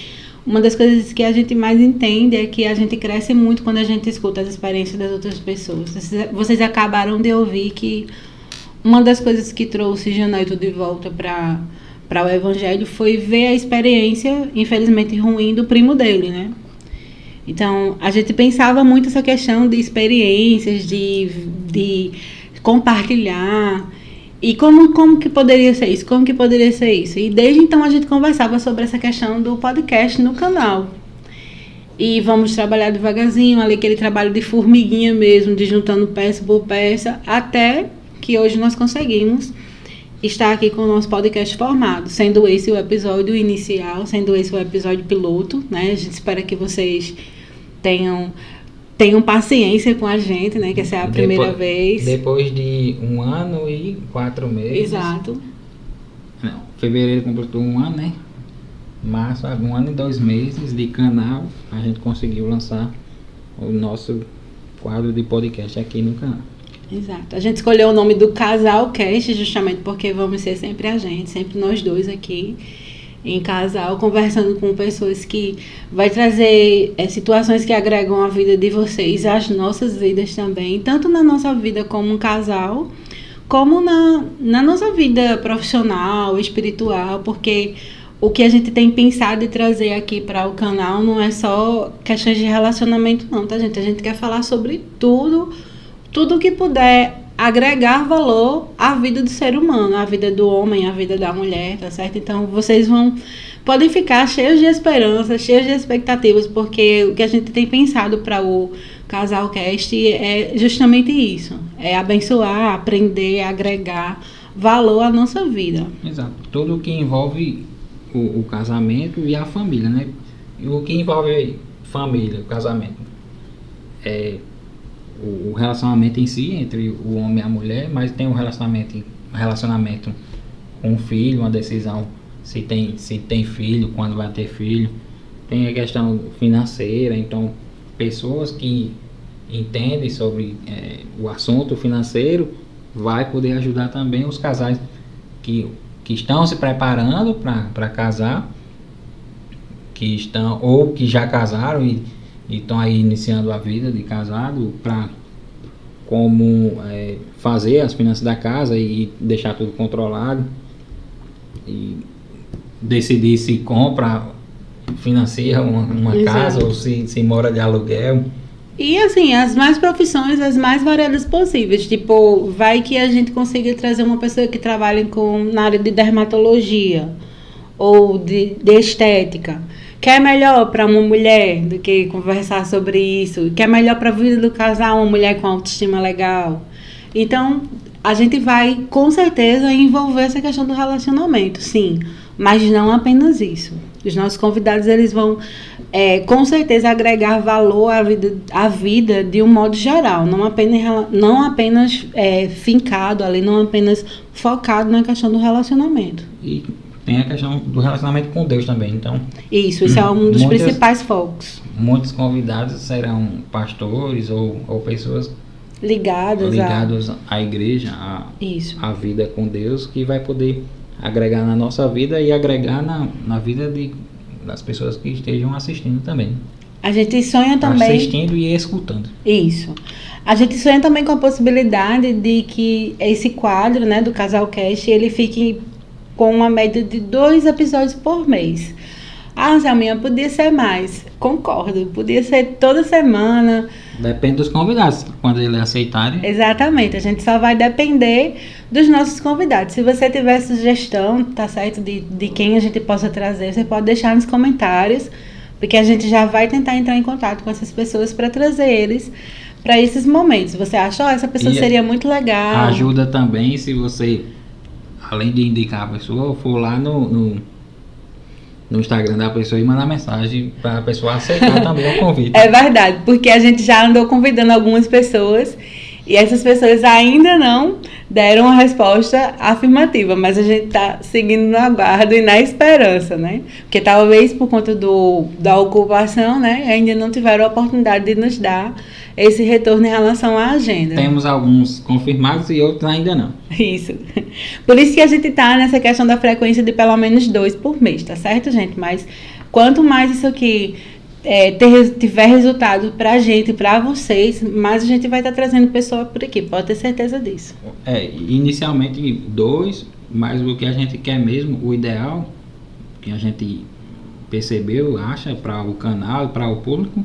uma das coisas que a gente mais entende é que a gente cresce muito quando a gente escuta as experiências das outras pessoas. Vocês acabaram de ouvir que uma das coisas que trouxe Janaito de volta para o Evangelho foi ver a experiência, infelizmente ruim, do primo dele, né? Então, a gente pensava muito essa questão de experiências, de compartilhar. E como que poderia ser isso? Como que poderia ser isso? E desde então a gente conversava sobre essa questão do podcast no canal. E vamos trabalhar devagarzinho, ali aquele trabalho de formiguinha mesmo, de juntando peça por peça, até que hoje nós conseguimos estar aqui com o nosso podcast formado, sendo esse o episódio inicial, sendo esse o episódio piloto, né? A gente espera que vocês tenham paciência com a gente, né? Que essa é a primeira vez. Depois de 1 ano e 4 meses. Exato. Não, fevereiro completou 1 ano, né? Março, 1 ano e 2 meses de canal, a gente conseguiu lançar o nosso quadro de podcast aqui no canal. Exato. A gente escolheu o nome do Casalcast justamente porque vamos ser sempre a gente, sempre nós dois aqui em casal, conversando com pessoas que vai trazer situações que agregam a vida de vocês, as nossas vidas também, tanto na nossa vida como um casal, como na nossa vida profissional, espiritual, porque o que a gente tem pensado em trazer aqui para o canal não é só questões de relacionamento não, tá, gente? A gente quer falar sobre tudo que puder agregar valor à vida do ser humano, à vida do homem, à vida da mulher, tá certo? Então, vocês podem ficar cheios de esperança, cheios de expectativas, porque o que a gente tem pensado para o Casalcast é justamente isso, é abençoar, aprender, agregar valor à nossa vida. Exato, tudo que envolve o casamento e a família, né? E o que envolve família, o casamento. o relacionamento em si, entre o homem e a mulher, mas tem um relacionamento com o filho, uma decisão se tem filho, quando vai ter filho. Tem a questão financeira, então pessoas que entendem sobre o assunto financeiro vai poder ajudar também os casais que estão se preparando para casar, que estão ou que já casaram e estão aí iniciando a vida de casado, para como fazer as finanças da casa e deixar tudo controlado e decidir se compra, financia uma casa ou se mora de aluguel. E assim, as mais profissões, as mais variadas possíveis. Tipo, vai que a gente consiga trazer uma pessoa que trabalhe na área de dermatologia ou de estética. Que é melhor para uma mulher do que conversar sobre isso. Que é melhor para a vida do casal, uma mulher com autoestima legal. Então, a gente vai, com certeza, envolver essa questão do relacionamento, sim. Mas não apenas isso. Os nossos convidados, eles vão, com certeza, agregar valor à vida de um modo geral. Não apenas fincado ali, não apenas focado na questão do relacionamento. E tem a questão do relacionamento com Deus também, então... Isso é um dos principais focos. Muitos convidados serão pastores ou pessoas ligados à igreja, à vida com Deus, que vai poder agregar na nossa vida e agregar na vida das pessoas que estejam assistindo também. A gente sonha também... Assistindo e escutando. Isso. A gente sonha também com a possibilidade de que esse quadro, né, do Casalcast, ele fique com uma média de 2 episódios por mês. Selminha, podia ser mais. Concordo. Podia ser toda semana. Depende dos convidados, quando eles aceitarem. Exatamente. A gente só vai depender dos nossos convidados. Se você tiver sugestão, tá certo, de quem a gente possa trazer, você pode deixar nos comentários, porque a gente já vai tentar entrar em contato com essas pessoas para trazer eles para esses momentos. Você acha, essa pessoa seria muito legal. Ajuda também se você, além de indicar a pessoa, for lá no Instagram da pessoa e mandar mensagem para a pessoa aceitar também o convite. É verdade, porque a gente já andou convidando algumas pessoas e essas pessoas ainda não deram uma resposta afirmativa, mas a gente está seguindo no aguardo e na esperança, né? Porque talvez por conta da ocupação, né, ainda não tiveram a oportunidade de nos dar esse retorno em relação à agenda. Temos alguns confirmados e outros ainda não. Isso. Por isso que a gente está nessa questão da frequência de pelo menos 2 por mês, tá certo, gente? Mas quanto mais isso aqui tiver resultado pra gente, pra vocês, mais a gente vai estar trazendo pessoa por aqui, pode ter certeza disso. Inicialmente 2, mas o que a gente quer mesmo, o ideal, que a gente percebeu, acha, para o canal, para o público,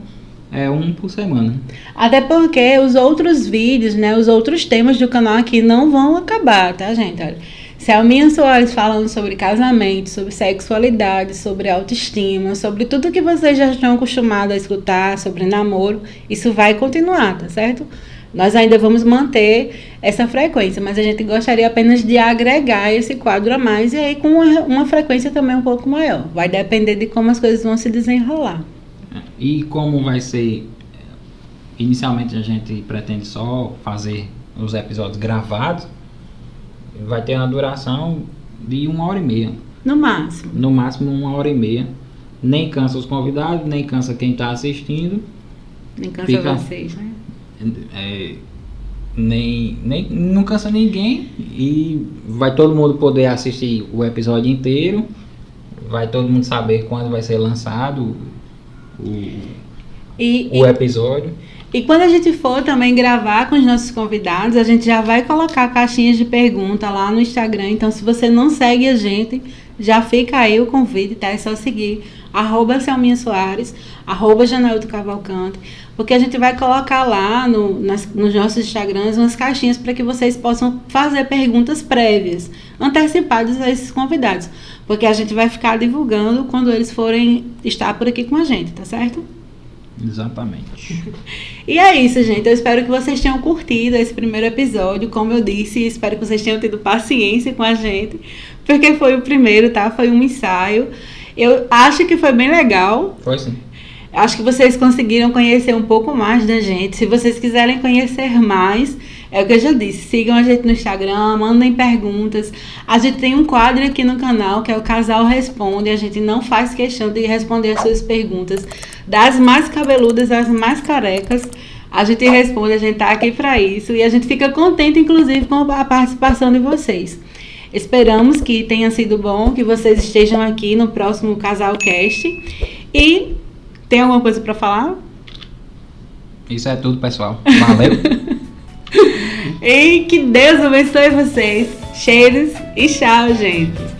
é 1 por semana. Até porque os outros vídeos, né, os outros temas do canal aqui não vão acabar, tá, gente? Olha, Selminha Soares falando sobre casamento, sobre sexualidade, sobre autoestima, sobre tudo que vocês já estão acostumados a escutar, sobre namoro, isso vai continuar, tá certo? Nós ainda vamos manter essa frequência, mas a gente gostaria apenas de agregar esse quadro a mais e aí com uma frequência também um pouco maior. Vai depender de como as coisas vão se desenrolar. E como vai ser, inicialmente a gente pretende só fazer os episódios gravados, vai ter uma duração de 1h30. No máximo. No máximo 1h30. Nem cansa os convidados, nem cansa quem está assistindo. Nem cansa vocês, né? Não cansa ninguém e vai todo mundo poder assistir o episódio inteiro. Vai todo mundo saber quando vai ser lançado o episódio. E quando a gente for também gravar com os nossos convidados, a gente já vai colocar caixinhas de pergunta lá no Instagram. Então, se você não segue a gente, já fica aí o convite, tá? É só seguir @Selminha Soares, @Janailton Cavalcante, porque a gente vai colocar lá nos nossos Instagrams umas caixinhas para que vocês possam fazer perguntas prévias, antecipadas a esses convidados. Porque a gente vai ficar divulgando quando eles forem estar por aqui com a gente, tá certo? Exatamente. E é isso, gente. Eu espero que vocês tenham curtido esse primeiro episódio. Como eu disse, espero que vocês tenham tido paciência com a gente, porque foi o primeiro, tá? Foi um ensaio. Eu acho que foi bem legal. Foi sim. Acho que vocês conseguiram conhecer um pouco mais da gente. Se vocês quiserem conhecer mais, é o que eu já disse, sigam a gente no Instagram, mandem perguntas. A gente tem um quadro aqui no canal que é o Casal Responde. A gente não faz questão de responder as suas perguntas, das mais cabeludas às mais carecas. A gente responde, a gente tá aqui para isso. E a gente fica contente, inclusive, com a participação de vocês. Esperamos que tenha sido bom, que vocês estejam aqui no próximo Casalcast. E tem alguma coisa para falar? Isso é tudo, pessoal. Valeu. E que Deus abençoe vocês. Cheiros e tchau, gente.